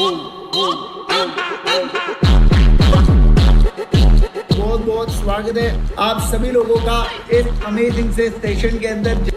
बहुत बहुत स्वागत है आप सभी लोगों का इस अमेजिंग से स्टेशन के अंदर।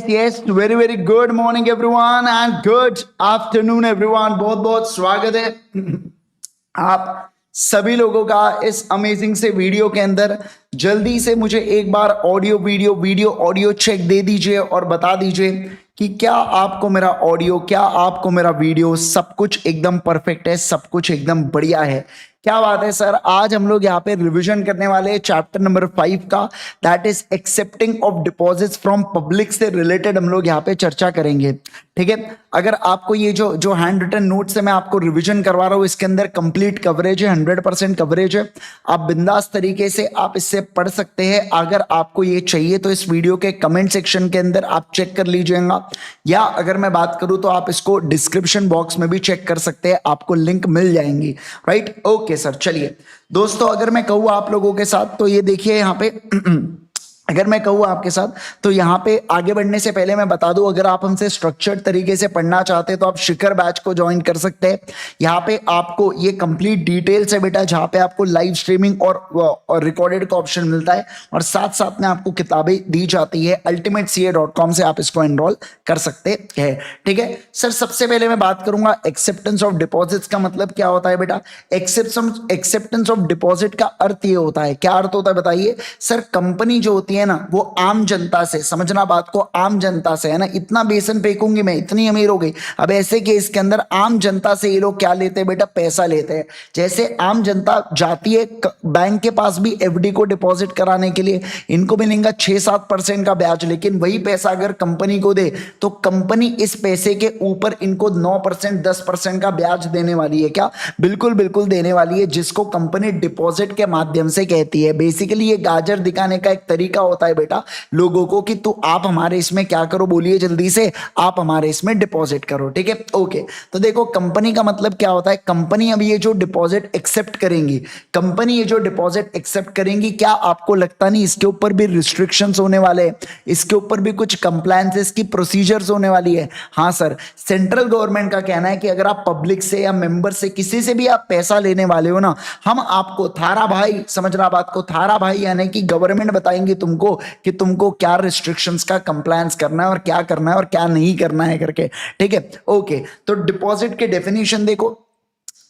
Yes. Very good morning everyone and good afternoon everyone. बहुत बहुत स्वागत है आप सभी लोगों का इस अमेजिंग से वीडियो के अंदर। जल्दी से मुझे एक बार ऑडियो चेक दे दीजिए और बता दीजिए कि क्या आपको मेरा ऑडियो, क्या आपको मेरा वीडियो सब कुछ एकदम परफेक्ट है, सब कुछ एकदम बढ़िया है। क्या बात है सर। आज हम लोग यहाँ पे रिवीजन करने वाले हैं चैप्टर नंबर 5 का, that is accepting of deposits from public से रिलेटेड हम लोग यहाँ पे चर्चा करेंगे। ठीक है, अगर आपको ये जो हैंड रिटन नोट्स है मैं आपको रिवीजन करवा रहा हूँ, इसके अंदर कंप्लीट कवरेज है, 100% कवरेज है। आप बिंदास तरीके से आप इससे पढ़ सकते हैं। अगर आपको ये चाहिए तो इस वीडियो के कमेंट सेक्शन के अंदर आप चेक कर लीजिएगा, या अगर मैं बात करूं तो आप इसको डिस्क्रिप्शन बॉक्स में भी चेक कर सकते हैं, आपको लिंक मिल जाएंगी। Right, okay sir. चलिए दोस्तों, अगर मैं कहूँ आप लोगों के साथ तो ये देखिए यहाँ पे अगर मैं कहूँ आपके साथ तो यहाँ पे आगे बढ़ने से पहले मैं बता दूं, अगर आप हमसे स्ट्रक्चर्ड तरीके से पढ़ना चाहते हैं तो आप शिखर बैच को ज्वाइन कर सकते हैं। यहाँ पे आपको ये कंप्लीट डिटेल्स है बेटा, जहाँ पे आपको लाइव स्ट्रीमिंग और रिकॉर्डेड का ऑप्शन मिलता है, और साथ साथ में आपको किताबें दी जाती है। ultimateca.com से आप इसको एनरोल कर सकते हैं। ठीक है सर, सबसे पहले मैं बात करूंगा एक्सेप्टेंस ऑफ डिपॉजिट्स का मतलब क्या होता है बेटा। एक्सेप्टेंस ऑफ डिपॉजिट का अर्थ ये होता है, क्या अर्थ होता है बताइए सर। कंपनी जो होती है ना वो आम जनता से, समझना बात को, आम जनता से है ना, इतना बेसन फेंकूंगी मैं इतनी अमीर हो गई। अब ऐसे केस के अंदर आम जनता से ये लोग क्या लेते हैं बेटा, पैसा लेते हैं। जैसे आम जनता जाती है बैंक के पास भी एफडी को डिपॉजिट कराने के लिए, इनको मिलेगा 6-7% का ब्याज, लेकिन वही पैसा अगर कंपनी को दे तो कंपनी इस पैसे के ऊपर इनको 9% 10% का ब्याज देने वाली है। क्या, बिल्कुल देने वाली है, जिसको कंपनी डिपॉजिट के माध्यम से कहती है। बेसिकली ये गाजर दिखाने का एक तरीका होता है बेटा लोगों को कि तो आप हमारे इसमें क्या करो, बोलिए जल्दी से, आप हमारे इसमें डिपॉजिट करो। ठीक है, ओके। तो देखो कंपनी का मतलब क्या होता है। कंपनी अब ये जो डिपॉजिट एक्सेप्ट करेंगी, कंपनी ये जो डिपॉजिट एक्सेप्ट करेंगी, क्या आपको लगता नहीं इसके ऊपर भी रिस्ट्रिक्शंस होने वाले हैं, इसके ऊपर भी कुछ कंप्लायंसेस की प्रोसीजर्स होने वाली है। हाँ सर, सेंट्रल गवर्नमेंट का कहना है कि अगर आप पब्लिक से या मेंबर से किसी से भी आप पैसा लेने वाले हो ना, हम आपको थारा भाई, समझना बात को, थारा भाई यानी कि गवर्नमेंट बताएंगे तुमको कि तुमको क्या रिस्ट्रिक्शंस का कंप्लायंस करना है और क्या करना है और क्या नहीं करना है करके। ठीक है, ओके। तो डिपॉजिट के डेफिनेशन देखो,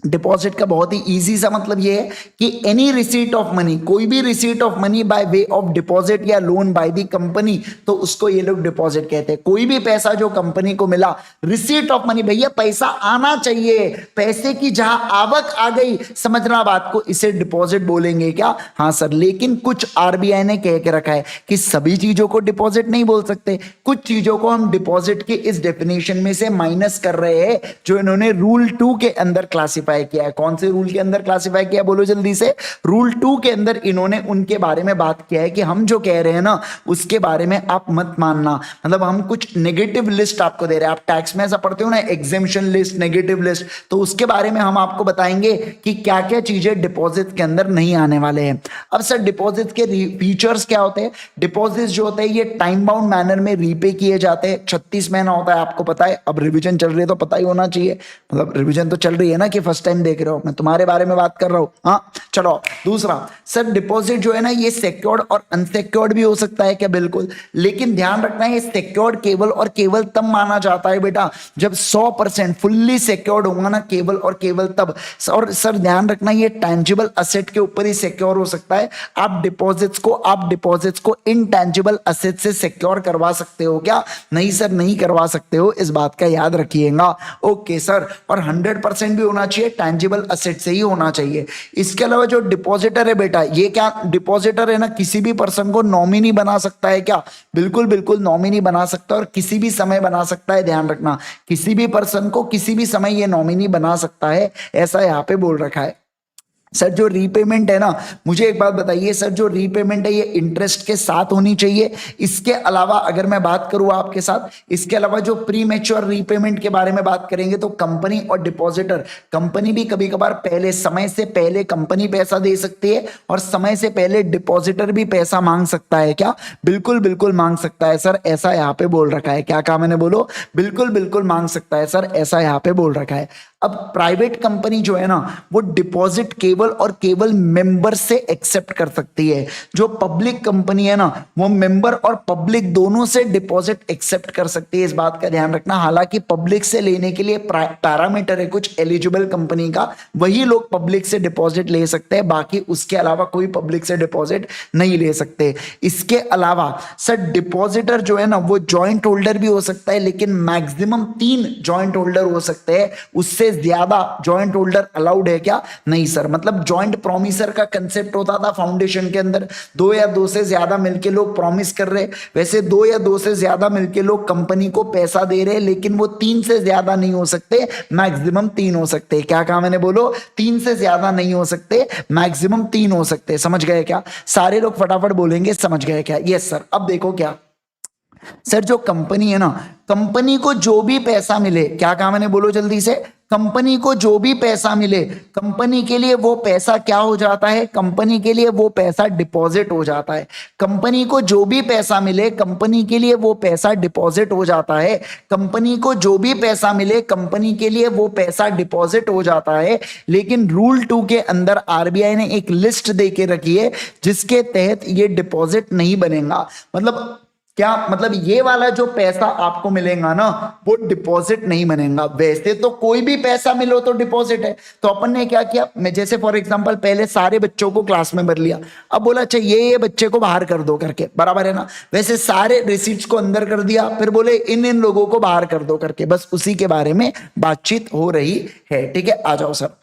डिपॉजिट का बहुत ही इजी सा मतलब ये है कि एनी रिसीट ऑफ मनी, कोई भी receipt of money by way of deposit या लोन बाय दी कंपनी, तो उसको ये लोग डिपॉजिट कहते हैं। कोई भी पैसा जो कंपनी को मिला, रिसीट ऑफ मनी, भैया पैसा आना चाहिए, पैसे की जहां आवक आ गई, समझना बात को, इसे डिपॉजिट बोलेंगे क्या। हाँ सर, लेकिन कुछ आरबीआई ने कह के रखा है कि सभी चीजों को डिपॉजिट नहीं बोल सकते, कुछ चीजों को हम डिपॉजिट के इस डेफिनेशन में से माइनस कर रहे हैं, जो इन्होंने रूल 2 के अंदर क्लासिफाई किया है। कौन से रूल के अंदर क्लासिफाई किया, बोलो जल्दी से। रूल 2 के अंदर इन्होंने उनके बारे में बात किया है कि हम जो कह रहे हैं ना उसके बारे में आप मत मानना, मतलब हम कुछ नेगेटिव लिस्ट आपको दे रहे हैं। आप टैक्स में ऐसा पढ़ते हो ना, एग्जेम्पशन लिस्ट, नेगेटिव लिस्ट, तो उसके बारे में हम आपको बताएंगे कि क्या क्या चीजें डिपॉजिट के अंदर नहीं आने वाले हैं। अब सर डिपॉजिट के फीचर्स क्या होते हैं। डिपॉजिट जो होते हैं ये टाइम बाउंड मैनर में रीपे किए जाते हैं। 36 महीना होता है, आपको पता है। अब रिवीजन चल रही है तो पता ही होना चाहिए, मतलब रिवीजन तो चल रही है ना, कि फर्स्ट टाइम देख रहे हो, मैं तुम्हारे बारे में बात कर रहा हूं। हाँ चलो, दूसरा सर डिपॉजिट जो है ना ये सिक्योर्ड और अनसिक्योर्ड भी हो सकता है क्या, बिल्कुल, लेकिन ध्यान रखना है ये सिक्योर्ड केवल और केवल तब माना जाता है बेटा जब 100% फुल्ली सिक्योर्ड होगा ना, केवल और केवल तब। और सर ध्यान रखना ये टेंजिबल असेट के ऊपर ही सिक्योर हो सकता है। आप डिपॉजिट्स को इनटेंजिबल असेट से सिक्योर करवा सकते हो क्या, नहीं सर नहीं करवा सकते हो, इस बात का याद रखिएगा। ओके सर, और 100% भी होना चाहिए टैंजिबल असेट से ही होना चाहिए। इसके अलावा जो डिपॉजिटर है बेटा, ये क्या डिपॉजिटर है ना, किसी भी पर्सन को नॉमिनी बना सकता है क्या? बिल्कुल बिल्कुल नॉमिनी बना सकता है और किसी भी समय बना सकता है। ध्यान रखना, किसी भी पर्सन को किसी भी समय ये नॉमिनी बना सकता है, ऐसा यहाँ पे बोल रखा है। सर जो रीपेमेंट है ना, मुझे एक बात बताइए सर, जो रीपेमेंट है ये इंटरेस्ट के साथ होनी चाहिए। इसके अलावा अगर मैं बात करूं आपके साथ, इसके अलावा जो प्री मैच्योर रीपेमेंट के बारे में बात करेंगे तो कंपनी और डिपॉजिटर, कंपनी भी कभी कभार पहले, समय से पहले कंपनी पैसा दे सकती है और समय से पहले डिपॉजिटर भी पैसा मांग सकता है क्या? बिल्कुल बिल्कुल मांग सकता है सर, ऐसा यहाँ पे बोल रखा है। क्या कहा मैंने? बोलो। बिल्कुल बिल्कुल मांग सकता है सर, ऐसा यहाँ पे बोल रखा है। अब प्राइवेट कंपनी जो है ना, वो डिपॉजिट केवल और केवल मेंबर से एक्सेप्ट कर सकती है। जो पब्लिक कंपनी है ना, वो मेंबर और पब्लिक दोनों से डिपॉजिट एक्सेप्ट कर सकती है, इस बात का ध्यान रखना। हालांकि पब्लिक से लेने के लिए पैरामीटर है कुछ एलिजिबल कंपनी का, वही लोग पब्लिक से डिपॉजिट ले सकते हैं, बाकी उसके अलावा कोई पब्लिक से डिपॉजिट नहीं ले सकते। इसके अलावा सर डिपॉजिटर जो है ना, वो जॉइंट होल्डर भी हो सकता है, लेकिन मैक्सिमम 3 जॉइंट होल्डर हो सकते हैं, उससे ज्यादा जॉइंट होल्डर अलाउड है क्या? नहीं सर। मतलब जॉइंट प्रॉमिसर का कंसेप्ट होता था फाउंडेशन के अंदर, 2 या 2 से ज्यादा मिलके लोग प्रॉमिस कर रहे, वैसे 2 या 2 से ज्यादा मिलके लोग कंपनी को पैसा दे रहे, लेकिन वो 3 से ज्यादा नहीं हो सकते, मैक्सिमम 3 हो सकते। क्या कहा मैंने? बोलो। 3 से ज्यादा नहीं हो सकते, मैक्सिमम 3 हो सकते। समझ गए क्या? सारे लोग फटाफट बोलेंगे समझ गए क्या? Yes sir. अब देखो क्या सर, जो कंपनी है ना, कंपनी को जो भी पैसा मिले, क्या कहा मैंने? बोलो जल्दी से। कंपनी को जो भी पैसा मिले, कंपनी के लिए वो पैसा क्या हो जाता है? कंपनी के लिए वो पैसा डिपॉजिट हो जाता है। कंपनी को जो भी पैसा मिले, कंपनी के लिए वो पैसा डिपॉजिट हो जाता है। कंपनी को जो भी पैसा मिले, कंपनी के लिए वो पैसा डिपॉजिट हो जाता है। लेकिन रूल 2 के अंदर आरबीआई ने एक लिस्ट दे के रखी है, जिसके तहत ये डिपॉजिट नहीं बनेगा। मतलब क्या मतलब? ये वाला जो पैसा आपको मिलेगा ना, वो डिपॉजिट नहीं बनेगा। वैसे तो कोई भी पैसा मिलो तो डिपॉजिट है। तो अपन ने क्या किया, मैं जैसे फॉर एग्जांपल पहले सारे बच्चों को क्लास में भर लिया, अब बोला अच्छा ये बच्चे को बाहर कर दो करके, बराबर है ना? वैसे सारे रिसीट्स को अंदर कर दिया, फिर बोले इन इन लोगों को बाहर कर दो करके, बस उसी के बारे में बातचीत हो रही है। ठीक है, आ जाओ सर।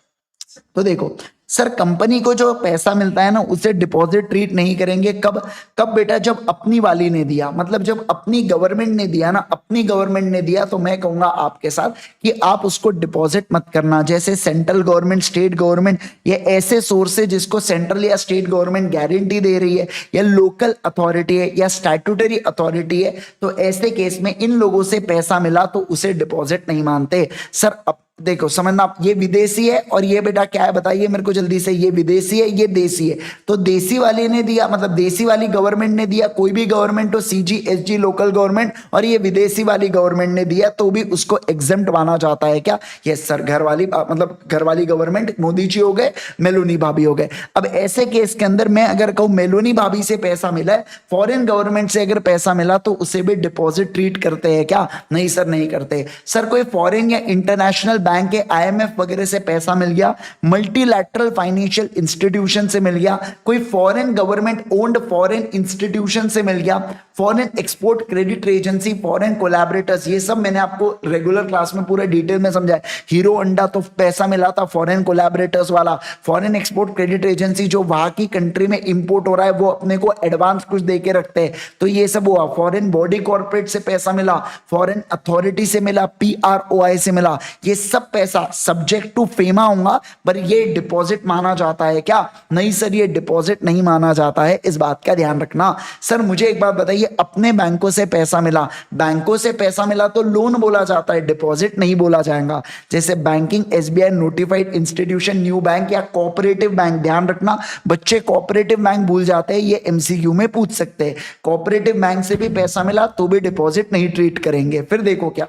तो देखो सर, कंपनी को जो पैसा मिलता है ना, उसे डिपॉजिट ट्रीट नहीं करेंगे। कब कब बेटा? जब अपनी वाली ने दिया, मतलब जब अपनी गवर्नमेंट ने दिया ना, अपनी गवर्नमेंट ने दिया, तो मैं कहूंगा आपके साथ कि आप उसको डिपॉजिट मत करना। जैसे सेंट्रल गवर्नमेंट, स्टेट गवर्नमेंट, ये ऐसे सोर्स है जिसको सेंट्रल या स्टेट गवर्नमेंट गारंटी दे रही है, या लोकल अथॉरिटी है, या स्टैट्यूटरी अथॉरिटी है, तो ऐसे केस में इन लोगों से पैसा मिला तो उसे डिपॉजिट नहीं मानते। सर अब देखो समझना, ये विदेशी है और ये बेटा क्या है बताइए मेरे को जल्दी से। ये विदेशी है, ये देसी है। तो देसी वाले ने दिया, मतलब देसी वाली गवर्नमेंट ने दिया, कोई भी गवर्नमेंट हो, सीजी, एसजी, लोकल गवर्नमेंट, और ये विदेशी वाली गवर्नमेंट ने दिया, तो भी उसको एग्जेम्प्ट माना जाता है क्या? Yes sir. घर वाली मतलब घर वाली गवर्नमेंट, मोदी जी हो गए, मेलोनी भाभी हो गए। अब ऐसे केस के अंदर मैं अगर कहूं मेलोनी भाभी से पैसा मिला है, फॉरेन गवर्नमेंट से अगर पैसा मिला, तो उसे भी डिपॉजिट ट्रीट करते हैं क्या? नहीं सर, नहीं करते। सर कोई फॉरेन या इंटरनेशनल बैंक के, आईएमएफ वगैरह से पैसा मिल गया, मल्टीलैटरल फाइनेंशियल इंस्टीट्यूशन से मिल गया, कोई foreign government owned foreign institution से मिल गया, foreign export credit agency, foreign collaborators, ये सब मैंने आपको रेगुलर क्लास में पूरे डिटेल में समझाया। हीरो अंडा तो पैसा मिला था फॉरेन कोलैबोरेटर्स वाला। फॉरेन एक्सपोर्ट क्रेडिट एजेंसी, जो वहां की कंट्री में इंपोर्ट हो रहा है, वो अपने को एडवांस कुछ दे के रखते हैं, तो ये सब हुआ। फॉरेन बॉडी कॉर्पोरेट से पैसा मिला, फॉरेन अथॉरिटी से मिला, पीआरओआई से मिला, ये सब पैसा सब्जेक्ट टू फेमा होगा, पर ये डिपॉजिट माना जाता है क्या? नहीं सर, ये डिपॉजिट नहीं माना जाता है, इस बात का ध्यान रखना। सर मुझे एक बात बताइए, अपने बैंकों से पैसा मिला, बैंकों से पैसा मिला तो लोन बोला जाता है, डिपॉजिट नहीं बोला जाएगा। जैसे banking, SBI notified institution, new bank या कोऑपरेटिव बैंक, ध्यान रखना बच्चे, कोऑपरेटिव बैंक भूल जाते हैं, ये एमसीक्यू में पूछ सकते हैं। कोऑपरेटिव बैंक से भी पैसा मिला तो भी डिपॉजिट नहीं ट्रीट करेंगे। फिर देखो क्या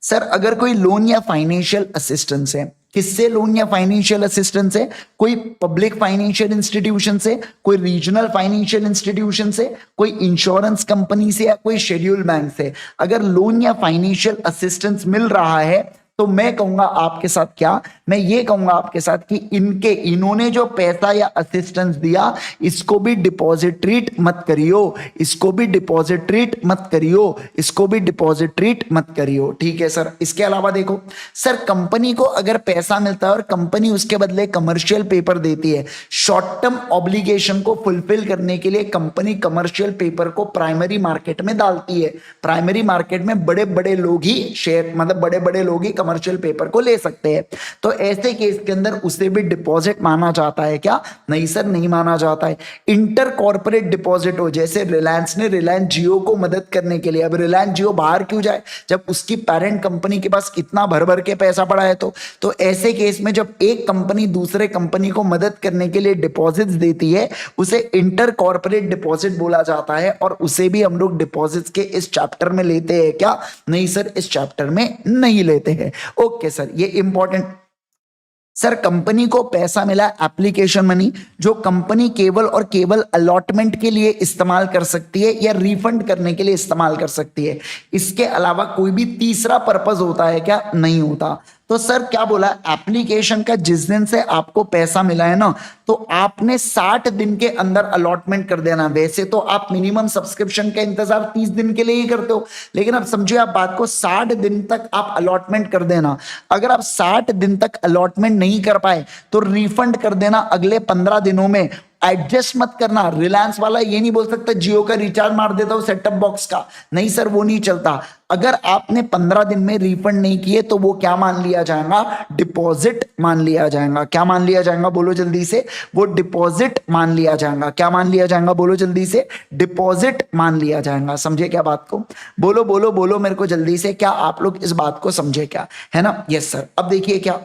सर, अगर कोई लोन या फाइनेंशियल असिस्टेंस है, किससे लोन या फाइनेंशियल असिस्टेंस है? कोई पब्लिक फाइनेंशियल इंस्टीट्यूशन से, कोई रीजनल फाइनेंशियल इंस्टीट्यूशन से, कोई इंश्योरेंस कंपनी से, या कोई शेड्यूल बैंक से। अगर लोन या फाइनेंशियल असिस्टेंस मिल रहा है तो मैं कहूंगा आपके साथ क्या, मैं ये कहूंगा आपके साथ कि इन्होंने जो पैसा या असिस्टेंस दिया इसको भी डिपॉजिट ट्रीट मत करियो, इसको भी डिपॉजिट ट्रीट मत करियो, इसको भी डिपॉजिट ट्रीट मत करियो। ठीक है सर। इसके अलावा देखो सर, कंपनी को अगर पैसा मिलता है और कंपनी उसके बदले कमर्शियल पेपर देती है, शॉर्ट टर्म ऑब्लिगेशन को फुलफिल करने के लिए कंपनी कमर्शियल पेपर को प्राइमरी मार्केट में डालती है। प्राइमरी मार्केट में बड़े बड़े लोग ही शेयर, मतलब बड़े बड़े लोग ही कमर्शियल पेपर को ले सकते हैं। तो ऐसे केस के अंदर उसे भी डिपॉजिट माना जाता है क्या? नहीं सर, नहीं माना जाता है। इंटर कॉर्पोरेट डिपॉजिट हो, जैसे रिलायंस ने रिलायंस जियो को मदद करने के लिए, अब रिलायंस जियो बाहर क्यों जाए जब उसकी पेरेंट कंपनी के पास इतना भर भर के पैसा पड़ा है। तो ऐसे केस में जब एक कंपनी दूसरे कंपनी को मदद करने के लिए डिपॉजिट्स देती है, उसे इंटर कॉर्पोरेट डिपॉजिट बोला जाता है। और उसे भी हम लोग डिपॉजिट्स के इस चैप्टर में लेते हैं क्या? नहीं सर, इस चैप्टर में नहीं लेते हैं। ओके सर, ये इंपॉर्टेंट। सर, कंपनी को पैसा मिला एप्लीकेशन मनी, जो कंपनी केवल और केवल अलॉटमेंट के लिए इस्तेमाल कर सकती है या रिफंड करने के लिए इस्तेमाल कर सकती है। इसके अलावा कोई भी तीसरा पर्पस होता है क्या? नहीं होता। तो सर क्या बोला, एप्लीकेशन का जिस दिन से आपको पैसा मिला है ना, तो आपने 60 दिन के अंदर अलॉटमेंट कर देना। वैसे तो आप मिनिमम सब्सक्रिप्शन का इंतजार 30 दिन के लिए ही करते हो, लेकिन अब समझिए आप बात को, 60 दिन तक आप अलॉटमेंट कर देना। अगर आप 60 दिन तक अलॉटमेंट नहीं कर पाए तो रिफंड कर देना अगले 15 दिनों में। एडजस्ट मत करना। रिलायंस वाला ये नहीं बोल सकता जियो का रिचार्ज मार देता हूं सेटअप बॉक्स का, नहीं सर, वो नहीं चलता। अगर आपने 15 दिन में रिफंड नहीं किए तो वो क्या मान लिया जाएगा? डिपॉजिट मान लिया जाएगा। क्या मान लिया जाएगा? बोलो जल्दी से। वो डिपॉजिट मान लिया जाएगा। क्या मान लिया जाएगा? बोलो जल्दी से। डिपॉजिट मान लिया जाएगा। समझे क्या बात को? बोलो बोलो बोलो मेरे को जल्दी से, क्या आप लोग इस बात को समझे क्या? है ना? Yes sir. अब देखिए क्या,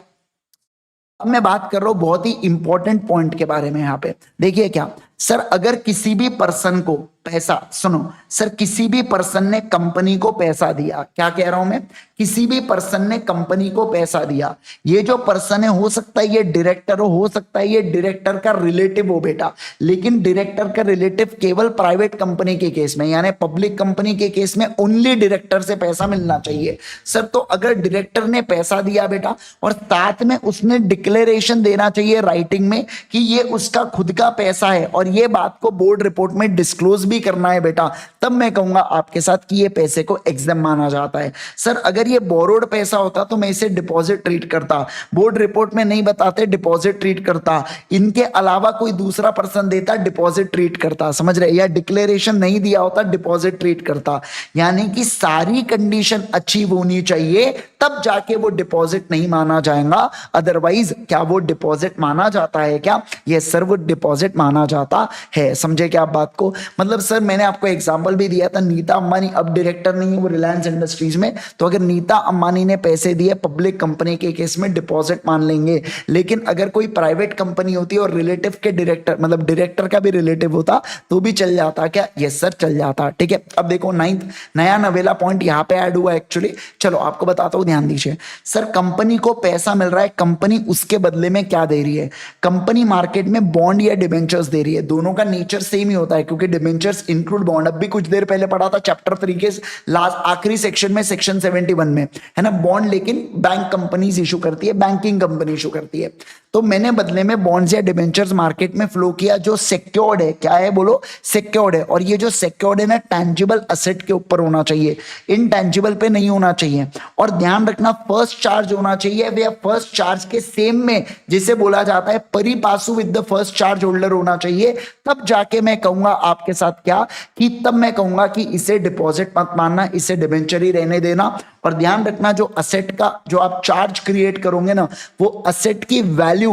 अब मैं बात कर रहा हूं बहुत ही इंपॉर्टेंट पॉइंट के बारे में। यहां पे देखिए क्या सर, अगर किसी भी पर्सन को पैसा, सुनो सर, किसी भी पर्सन ने कंपनी को पैसा दिया, क्या कह रहा हूं मैं, किसी भी पर्सन ने कंपनी को पैसा दिया। ये जो पर्सन है, हो सकता है ये डायरेक्टर हो सकता है ये डायरेक्टर का रिलेटिव हो बेटा, लेकिन डायरेक्टर का रिलेटिव केवल प्राइवेट कंपनी के केस में, यानी पब्लिक कंपनी के केस में ओनली डायरेक्टर से पैसा मिलना चाहिए सर। तो अगर डायरेक्टर ने पैसा दिया बेटा और साथ में उसने डिक्लेरेशन देना चाहिए राइटिंग में कि ये उसका खुद का पैसा है, और ये बात को बोर्ड रिपोर्ट में डिस्क्लोज भी करना है बेटा, तब मैं कहूंगा आपके साथ कि ये पैसे को एग्जाम माना जाता है। सर अगर ये बोरोड पैसा होता तो मैं इसे डिपॉजिट ट्रीट करता, बोर्ड रिपोर्ट में नहीं बताते डिपॉजिट ट्रीट करता, इनके अलावा कोई दूसरा पर्सन देता डिपॉजिट ट्रीट करता, समझ रहे, या डिक्लेरेशन नहीं दिया होता डिपॉजिट ट्रीट करता। यानी कि सारी कंडीशन अचीव होनी चाहिए तब जाके वो डिपॉजिट नहीं माना जाएगा, अदरवाइज क्या वो डिपॉजिट माना जाता है क्या? यस सर, वो डिपॉजिट माना जाता है। समझे क्या आप बात को? मतलब सर मैंने आपको एग्जांपल भी दिया था, नीता अंबानी अब डायरेक्टर नहीं है, वो रिलायंस इंडस्ट्रीज में, तो अगर नीता अंबानी ने पैसे दिए पब्लिक कंपनी के केस में डिपॉजिट मान लेंगे। लेकिन अगर कोई प्राइवेट कंपनी होती है और रिलेटिव के डायरेक्टर, मतलब डायरेक्टर का भी रिलेटिव होता तो भी चल जाता क्या? यस सर, चल जाता। ठीक है, अब देखो नया नवेला पॉइंट यहाँ पे ऐड हुआ एक्चुअली, चलो आपको बताता हूँ, ध्यान दीजिए। सर कंपनी को पैसा मिल रहा है, कंपनी उसके बदले में क्या दे रही है? कंपनी मार्केट में बॉन्ड या डिबेंचर्स दे रही है। दोनों का नेचर सेम ही होता है क्योंकि डिबेंचर्स इंक्लूड बॉन्ड। अब भी कुछ देर पहले पढ़ा था चैप्टर 3 के लास्ट आखिरी सेक्शन में, सेक्शन 71 में, है ना, बॉन्ड लेकिन बैंक कंपनीज इशू करती है, बैंकिंग कंपनी इशू करती है। तो मैंने बदले में बॉन्ड्स या डिबेंचर्स मार्केट में फ्लो किया जो सिक्योर्ड है। क्या है? बोलो, सिक्योर्ड है। और ये जो सिक्योर्ड है ना, टैंजिबल असेट के ऊपर होना चाहिए, इनटैंजिबल पे नहीं होना चाहिए। और ध्यान रखना, फर्स्ट चार्ज होना चाहिए वे फर्स्ट चार्ज के सेम में, जिसे बोला जाता है pari passu with the first charge holder होना चाहिए। तब जाके मैं कहूंगा आपके साथ क्या, कि तब मैं कहूंगा कि इसे डिपॉजिट मत मानना, इसे डिबेंचर ही रहने देना। और ध्यान रखना, जो असेट का जो आप चार्ज क्रिएट करोगे ना, वो असेट की वैल्यू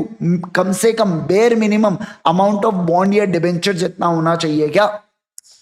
कम से कम bare minimum amount of bond या डिबेंचर जितना होना चाहिए। क्या?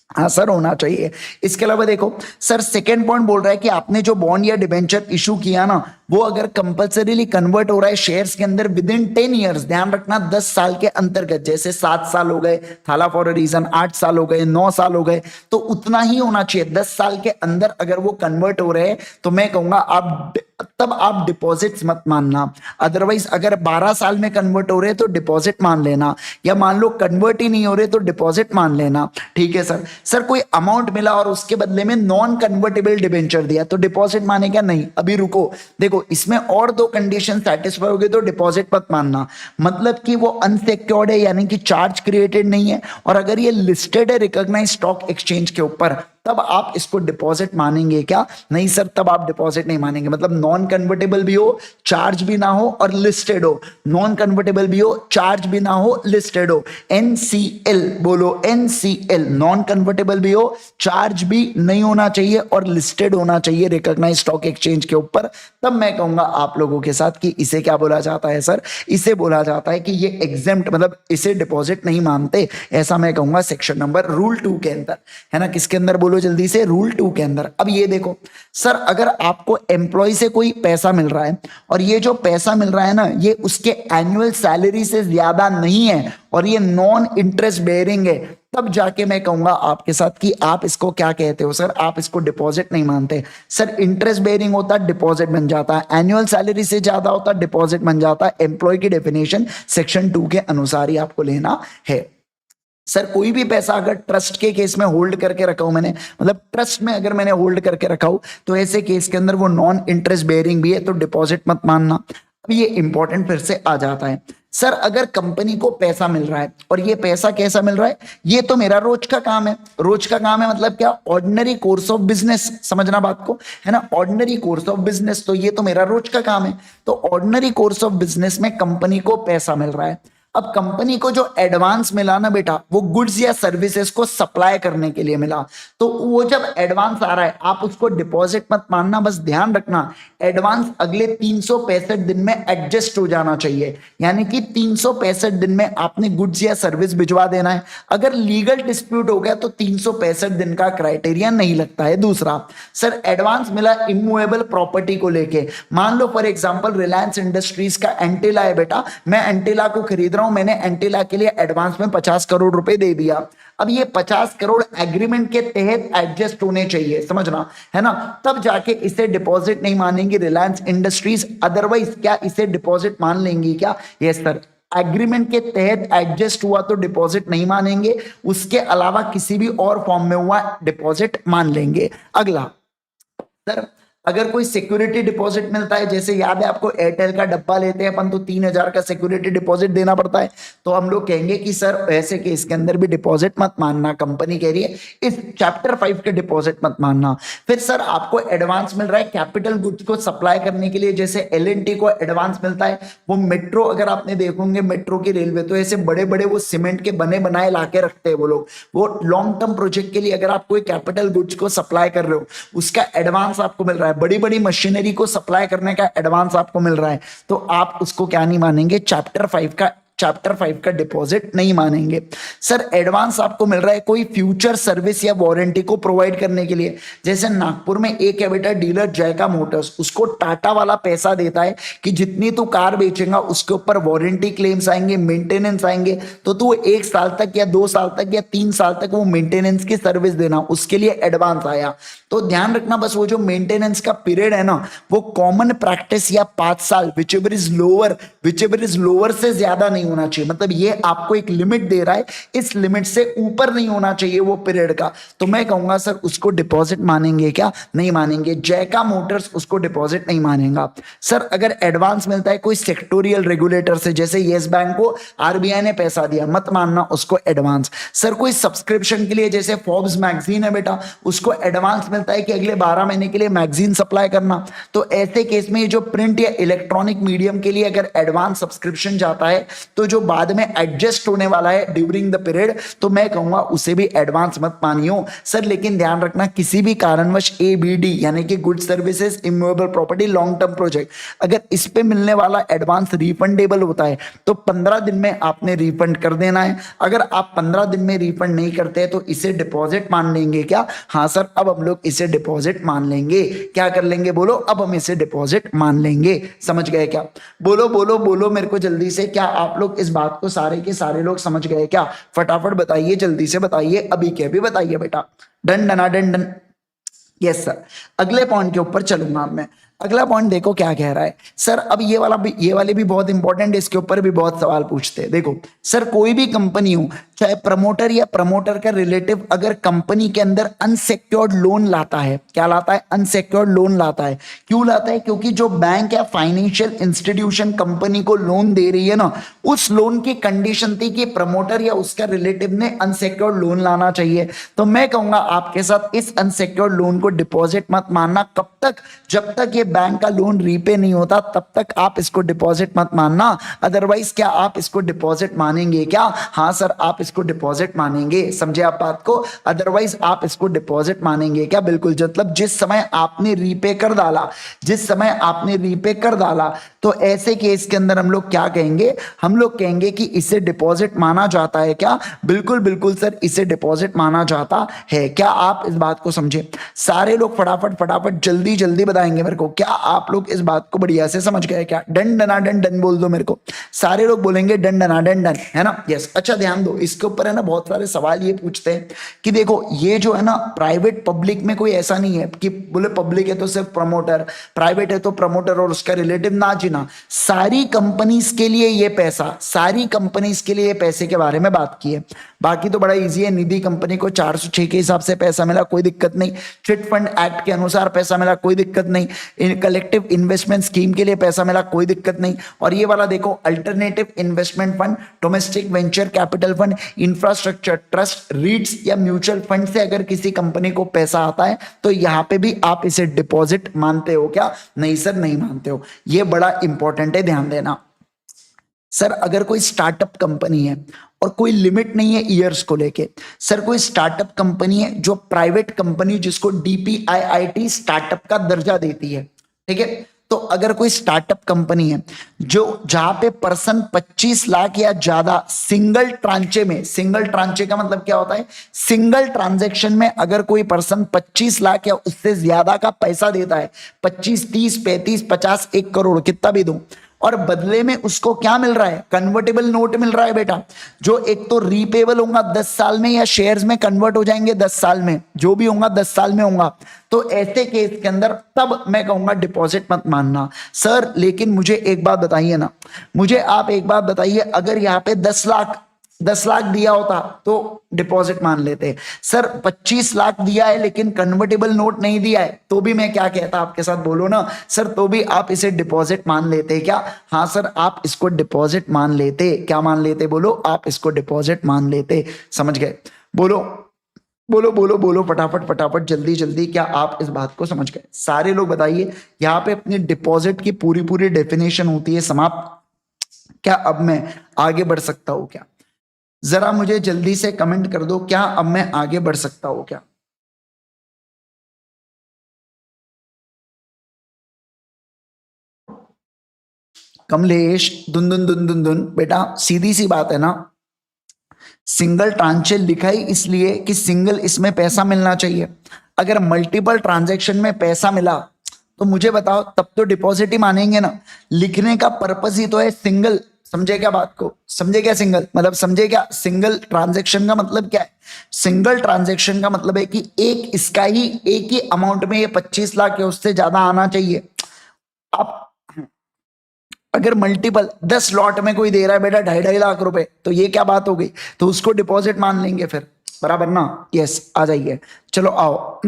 हाँ सर, होना चाहिए। इसके अलावा देखो सर, सेकेंड पॉइंट बोल रहा है कि आपने जो बॉन्ड या डिबेंचर इशू किया ना, वो अगर कंपल्सरीली कन्वर्ट हो रहा है शेयर्स के अंदर विद इन 10 ईयर्स, ध्यान रखना 10 साल के अंतर्गत, जैसे 7 साल हो गए थाला फॉर अ रीजन, 8 साल हो गए, 9 साल हो गए, तो उतना ही होना चाहिए। 10 साल के अंदर अगर वो कन्वर्ट हो रहे हैं तो मैं कहूंगा आप तब आप डिपॉजिट्स मत मानना। अदरवाइज अगर 12 साल में कन्वर्ट हो रहे तो डिपॉजिट मान लेना, या मान लो कन्वर्ट ही नहीं हो रहे तो डिपॉजिट मान लेना। ठीक है सर। सर कोई अमाउंट मिला और उसके बदले में नॉन कन्वर्टेबल डिबेंचर दिया तो डिपॉजिट मानेगा? नहीं, अभी रुको, देखो इसमें और दो कंडीशन सेटिस्फाई हो गई तो डिपॉजिट मत मानना। मतलब कि वो अनसिक्योर्ड है, यानी कि चार्ज क्रिएटेड नहीं है, और अगर ये लिस्टेड है रिकॉग्नाइज स्टॉक एक्सचेंज के ऊपर, तब आप इसको डिपॉजिट मानेंगे क्या? नहीं सर, तब आप डिपॉजिट नहीं मानेंगे। मतलब नॉन कन्वर्टेबल भी हो, चार्ज भी ना हो और लिस्टेड हो, नॉन कन्वर्टेबल भी हो, चार्ज भी ना हो, लिस्टेड हो, एनसीएल बोलो, एनसीएल, नॉन कन्वर्टेबल भी हो, चार्ज भी नहीं होना चाहिए और लिस्टेड होना चाहिए रिकॉग्नाइज स्टॉक एक्सचेंज के ऊपर, तब मैं कहूंगा आप लोगों के साथ कि इसे क्या बोला जाता है सर? इसे बोला जाता है कि ये एग्जेम्प्ट, मतलब इसे डिपॉजिट नहीं मानते, ऐसा मैं कहूंगा सेक्शन नंबर रूल 2 के अंदर, है ना। किसके अंदर बोलो जल्दी से? रूल 2 के अंदर। अब ये देखो सर, अगर आपको एम्प्लॉय से कोई पैसा मिल रहा है और ये जो पैसा मिल रहा है ना, ये उसके एनुअल सैलरी से ज्यादा नहीं है और ये नॉन इंटरेस्ट बेयरिंग है, तब जाके मैं कहूंगा आपके साथ कि आप इसको क्या कहते हो सर? आप इसको डिपॉजिट नहीं मानते सर। इंटरेस्ट बेयरिंग होता डिपॉजिट बन जाता है, एनुअल सैलरी से ज्यादा होता डिपॉजिट बन जाता है। एम्प्लॉय की डेफिनेशन सेक्शन 2 के अनुसार ही आपको लेना है। सर कोई भी पैसा अगर ट्रस्ट के केस में होल्ड करके रखा हूं मैंने, मतलब ट्रस्ट में अगर मैंने होल्ड करके रखा हूं, तो ऐसे केस के अंदर वो नॉन इंटरेस्ट बेयरिंग भी है, तो डिपॉजिट मत मानना। अब ये इंपॉर्टेंट फिर से आ जाता है, सर अगर कंपनी को पैसा मिल रहा है और ये पैसा कैसा मिल रहा है? ये तो मेरा रोज का काम है। रोज का काम है मतलब क्या? ऑर्डिनरी कोर्स ऑफ बिजनेस, समझना बात को, है ना। ऑर्डिनरी कोर्स ऑफ बिजनेस, तो ये तो मेरा रोज का काम है। तो ऑर्डिनरी कोर्स ऑफ बिजनेस में कंपनी को पैसा मिल रहा है। अब कंपनी को जो एडवांस मिला ना बेटा, वो गुड्स या सर्विसेज को सप्लाई करने के लिए मिला, तो वो जब एडवांस आ रहा है आप उसको डिपॉजिट मत मानना। बस ध्यान रखना, एडवांस अगले 365 दिन में एडजस्ट हो जाना चाहिए, यानी कि 365 दिन में आपने गुड्स या सर्विस भिजवा देना है। अगर लीगल डिस्प्यूट हो गया तो 365 दिन का क्राइटेरिया नहीं लगता है। दूसरा, सर एडवांस मिला इमूवेबल प्रॉपर्टी को लेके, मान लो फॉर एग्जांपल रिलायंस इंडस्ट्रीज का एंटीला है बेटा, मैं एंटीला को खरीद रहा हूं, मैंने एंटीला के लिए एडवांस में 50 करोड़ रुपए दे दिया। अब ये 50 करोड़ एग्रीमेंट के तहत एडजस्ट होने चाहिए, समझना, है ना। तब जाके इसे डिपॉजिट नहीं मानेंगे रिलायंस इंडस्ट्रीज। अदरवाइज क्या इसे डिपॉजिट मान लेंगी क्या? यस सर, एग्रीमेंट के तहत एडजस्ट हुआ तो डिपॉजिट नहीं मानेंगे, उसके अलावा किसी भी और फॉर्म में हुआ डिपॉजिट मान लेंगे। अगला, सर अगर कोई सिक्योरिटी डिपॉजिट मिलता है, जैसे याद है आपको एयरटेल का डब्बा लेते हैं अपन तो 3000 का सिक्योरिटी डिपॉजिट देना पड़ता है, तो हम लोग कहेंगे कि सर ऐसे केस के अंदर भी डिपॉजिट मत मानना। कंपनी कह रही है इस चैप्टर 5 के डिपॉजिट मत मानना। फिर सर आपको एडवांस मिल रहा है कैपिटल गुड्स को सप्लाई करने के लिए, जैसे एल&टी को एडवांस मिलता है। वो मेट्रो, अगर आपने देखोगे मेट्रो की रेलवे, तो ऐसे बड़े बड़े वो सीमेंट के बने बनाए लाके रखते हैं वो लोग। वो लॉन्ग टर्म प्रोजेक्ट के लिए अगर आप कोई कैपिटल गुड्स को सप्लाई कर रहे हो, उसका एडवांस आपको मिल रहा है। बड़ी बड़ी मशीनरी को सप्लाई करने का एडवांस आपको मिल रहा है, तो आप उसको क्या नहीं मानेंगे? चैप्टर 5 का डिपॉजिट नहीं मानेंगे। सर एडवांस आपको मिल रहा है कोई फ्यूचर सर्विस या वारंटी को प्रोवाइड करने के लिए, जैसे नागपुर में एक है बेटा डीलर जयका मोटर्स, उसको टाटा वाला पैसा देता है कि जितनी तू कार बेचेगा उसके ऊपर वारंटी क्लेम्स आएंगे, मेंटेनेंस आएंगे, तो तू 1 साल तक या 2 साल तक या 3 साल तक वो मेंटेनेंस की सर्विस देना, उसके लिए एडवांस आया। तो ध्यान रखना बस, वो जो मेंटेनेंस का पीरियड है ना, वो कॉमन प्रैक्टिस या 5 साल, विचएवर इज लोअर से ज्यादा नहीं होना चाहिए। मतलब ये आपको एक लिमिट दे रहा है, इस लिमिट से ऊपर नहीं होना चाहिए वो पीरियड का। तो मैं कहूंगा सर उसको डिपॉजिट मानेंगे क्या? नहीं मानेंगे। जयका मोटर्स उसको डिपॉजिट नहीं मानेगा। सर अगर एडवांस मिलता है कोई सेक्टोरियल रेगुलेटर से, जैसे येस बैंक को आरबीआई ने पैसा दिया, मत मानना उसको एडवांस। सर कोई सब्सक्रिप्शन के लिए, जैसे फोर्ब्स मैगजीन है बेटा, उसको एडवांस मिलता है कि अगले 12 महीने के लिए मैगजीन सप्लाई करना, तो ऐसे केस में ये जो प्रिंट या इलेक्ट्रॉनिक मीडियम के लिए अगर एडवांस सब्सक्रिप्शन जाता है, तो जो बाद में एडजस्ट होने वाला है ड्यूरिंग द पीरियड, तो मैं कहूंगा उसे भी एडवांस मत मानियो। सर लेकिन ध्यान रखना, किसी भी कारणवश एबीडी यानी कि good services immovable property long term project, अगर इस पे मिलने वाला एडवांस रिफंडेबल होता है तो 15 दिन में आपने रिफंड कर देना है। अगर आप 15 दिन में रिफंड नहीं करते तो इसे डिपॉजिट मान लेंगे क्या? हाँ सर, अब हम लोग इसे डिपॉजिट मान लेंगे। क्या कर लेंगे बोलो? अब हम इसे डिपॉजिट मान लेंगे। समझ गए क्या? बोलो बोलो बोलो मेरे को जल्दी से, क्या आप लोग इस बात को सारे के सारे लोग समझ गए क्या? फटाफट बताइए, जल्दी से बताइए, अभी के अभी बताइए बेटा। डन डना डन डन। यस सर, अगले पॉइंट के ऊपर चलूंगा मैं। अगला पॉइंट देखो क्या कह रहा है सर। अब ये वाले भी बहुत इंपॉर्टेंट है, इसके ऊपर भी बहुत सवाल पूछते हैं। देखो सर, कोई भी कंपनी हो, चाहे प्रमोटर या प्रमोटर का रिलेटिव, अगर कंपनी के अंदर अनसेक्योर्ड लोन लाता है, क्या लाता है? अनसेक्योर्ड लोन लाता है। क्यों लाता है? क्योंकि जो बैंक या फाइनेंशियल इंस्टीट्यूशन कंपनी को लोन दे रही है ना, उस लोन की कंडीशन थी कि प्रमोटर या उसका रिलेटिव ने अनसेक्योर्ड लोन लाना चाहिए। तो मैं कहूंगा आपके साथ, इस अनसेक्योर्ड लोन को डिपॉजिट मत मानना। कब तक? जब तक ये बैंक का लोन रीपे नहीं होता तब तक आप इसको डिपॉजिट मत मानना। अदरवाइज क्या आप इसको डिपॉजिट मानेंगे क्या? हाँ सर, आप इसको डिपॉजिट मानेंगे। समझे आप बात को? अदरवाइज आप इसको डिपॉजिट मानेंगे क्या? बिल्कुल। मतलब जिस समय आपने रीपे कर डाला, जिस समय आपने रीपे कर डाला, तो ऐसे केस के अंदर हम लोग क्या कहेंगे? हम लोग कहेंगे कि इसे डिपॉजिट माना जाता है क्या? बिल्कुल बिल्कुल सर, इसे डिपॉजिट माना जाता है। क्या आप इस बात को समझे? सारे लोग फटाफट फटाफट जल्दी जल्दी बताएंगे मेरे को। क्या आप लोग इस बात को बढ़िया से समझ गए क्या? डन डना डन डन बोल दो मेरे को। सारे लोग बोलेंगे डन डना डन डन, है ना? यस। अच्छा ध्यान दो, इसके ऊपर है ना बहुत सारे सवाल ये पूछते हैं कि देखो ये जो है ना, प्राइवेट पब्लिक में कोई ऐसा नहीं है कि बोले पब्लिक है तो सिर्फ प्रमोटर, प्राइवेट है तो प्रमोटर और उसका रिलेटिव ना जीना। सारी कंपनीज के लिए ये पैसा, सारी कंपनीज के लिए ये पैसे के बारे में बात की है। बाकी तो बड़ा इजी है। निधि कंपनी को 406 के हिसाब से पैसा मिला, कोई दिक्कत नहीं। चिट फंड एक्ट के अनुसार पैसा मिला, कोई दिक्कत नहीं। कलेक्टिव इन्वेस्टमेंट स्कीम के लिए पैसा मिला, कोई दिक्कत नहीं। और ये वाला देखो, alternative investment fund, domestic venture capital fund, infrastructure trust, रीट्स या म्यूचुअल फंड से अगर किसी कंपनी को पैसा आता है तो यहां पे भी आप इसे डिपॉजिट मानते हो क्या? नहीं सर, नहीं मानते हो। ये बड़ा इंपॉर्टेंट है, ध्यान देना। सर अगर कोई स्टार्टअप कंपनी है और कोई लिमिट नहीं है ईयर्स को लेके, सर कोई स्टार्टअप कंपनी है जो प्राइवेट कंपनी जिसको डीपीआईआईटी स्टार्टअप का दर्जा देती है, ठीक है? तो अगर कोई स्टार्टअप कंपनी है जो जहां पे पर्सन 25 लाख या ज्यादा सिंगल ट्रांचे में, सिंगल ट्रांचे का मतलब क्या होता है? सिंगल ट्रांजैक्शन में अगर कोई पर्सन 25 लाख या उससे ज्यादा का पैसा देता है, 25, 30, 35, 50, 1 करोड़, कितना भी दूं, और बदले में उसको क्या मिल रहा है? कन्वर्टेबल नोट मिल रहा है बेटा, जो एक तो रीपेबल होगा 10 साल में या शेयर्स में कन्वर्ट हो जाएंगे 10 साल में, जो भी होगा 10 साल में होगा। तो ऐसे केस के अंदर तब मैं कहूंगा डिपॉजिट मत मानना। सर लेकिन मुझे एक बात बताइए ना, मुझे आप एक बात बताइए, अगर यहाँ पे 10 लाख दिया होता तो डिपॉजिट मान लेते। सर 25 लाख दिया है लेकिन कन्वर्टेबल नोट नहीं दिया है, तो भी मैं क्या कहता? आपके साथ बोलो ना सर, तो भी आप इसे डिपॉजिट मान लेते क्या? हाँ सर, आप इसको डिपॉजिट मान लेते। क्या मान लेते? बोलो, आप इसको डिपॉजिट मान लेते। समझ गए? बोलो बोलो बोलो बोलो, फटाफट फटाफट, जल्दी जल्दी। क्या आप इस बात को समझ गए? सारे लोग बताइए। यहाँ पे अपनी डिपॉजिट की पूरी पूरी डेफिनेशन होती है समाप्त। क्या अब मैं आगे बढ़ सकता हूं क्या? जरा मुझे जल्दी से कमेंट कर दो, क्या अब मैं आगे बढ़ सकता हूं क्या? कमलेश दुन दुन दुन दुन दुन, बेटा सीधी सी बात है ना, सिंगल ट्रांचे लिखा ही इसलिए कि सिंगल इसमें पैसा मिलना चाहिए। अगर मल्टीपल ट्रांजैक्शन में पैसा मिला तो मुझे बताओ, तब तो डिपॉजिट ही मानेंगे ना। लिखने का पर्पस ही तो है सिंगल। समझे क्या बात को? समझे क्या सिंगल मतलब? समझे क्या सिंगल ट्रांजैक्शन का मतलब क्या है? सिंगल ट्रांजैक्शन का मतलब है कि एक इसका ही, एक ही अमाउंट में ये 25 लाख या उससे ज्यादा आना चाहिए। आप अगर मल्टीपल 10 लॉट में कोई दे रहा है बेटा 2.5 लाख रुपए, तो ये क्या बात हो गई? तो उसको डिपॉजिट मान लेंगे फिर, बराबर ना? यस, आ जाइए, चलो आओ।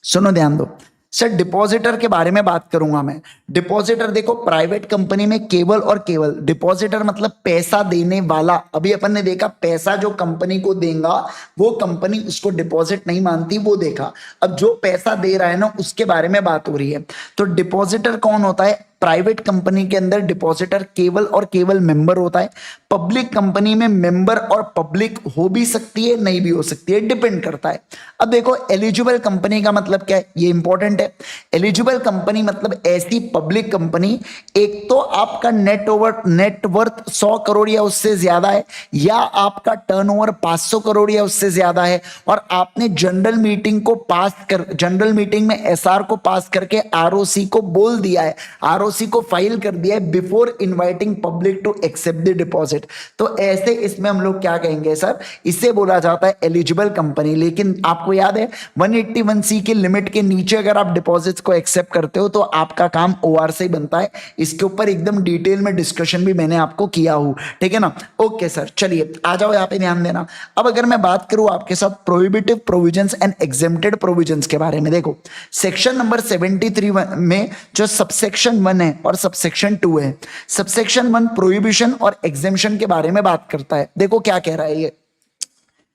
सुनो, ध्यान दो। सर डिपॉजिटर के बारे में बात करूंगा मैं। डिपॉजिटर देखो, प्राइवेट कंपनी में केवल और केवल डिपॉजिटर मतलब पैसा देने वाला। अभी अपन ने देखा पैसा जो कंपनी को देगा वो कंपनी उसको डिपॉजिट नहीं मानती, वो देखा। अब जो पैसा दे रहा है ना उसके बारे में बात हो रही है। तो डिपॉजिटर कौन होता है? प्राइवेट कंपनी के अंदर डिपॉजिटर केवल और केवल मेंबर होता है। पब्लिक कंपनी में मेंबर और पब्लिक हो भी सकती है, नहीं भी हो सकती है, डिपेंड करता है। अब देखो, एलिजिबल कंपनी का मतलब क्या है, ये इंपॉर्टेंट है। एलिजिबल कंपनी मतलब ऐसी पब्लिक कंपनी, एक तो आपका नेटवर्थ 100 करोड़ या उससे ज्यादा है, या आपका टर्नओवर 500 करोड़ या उससे ज्यादा है, और आपने जनरल मीटिंग में एसआर को पास करके आरओसी को बोल दिया है, आरओसी आरओसी को फाइल कर दिया है before inviting public to accept the deposit. तो ऐसे इसमें हम लोग क्या कहेंगे सर, इसे बोला जाता है एलिजिबल कंपनी। लेकिन आपको याद है 181C के लिमिट के नीचे अगर आप डिपॉजिट्स को एक्सेप्ट करते हो तो आपका काम ओआर से ही बनता है। इसके ऊपर एकदम डिटेल में डिस्कशन भी मैंने आपको किया हूं, ठीक है ना। ओके सर, चलिए आ जाओ यहाँ पे, ध्यान देना। अब अगर मैं बात करूं आपके साथ prohibitive provisions and exempted provisions के बारे में, देखो सेक्शन नंबर 73 में जो सबसेक्शन 1 है और सबसेक्शन 2 है, सबसेक्शन 1 प्रोहिबिशन और एग्जेम्पशन के बारे में बात करता है। देखो क्या कह रहा है ये,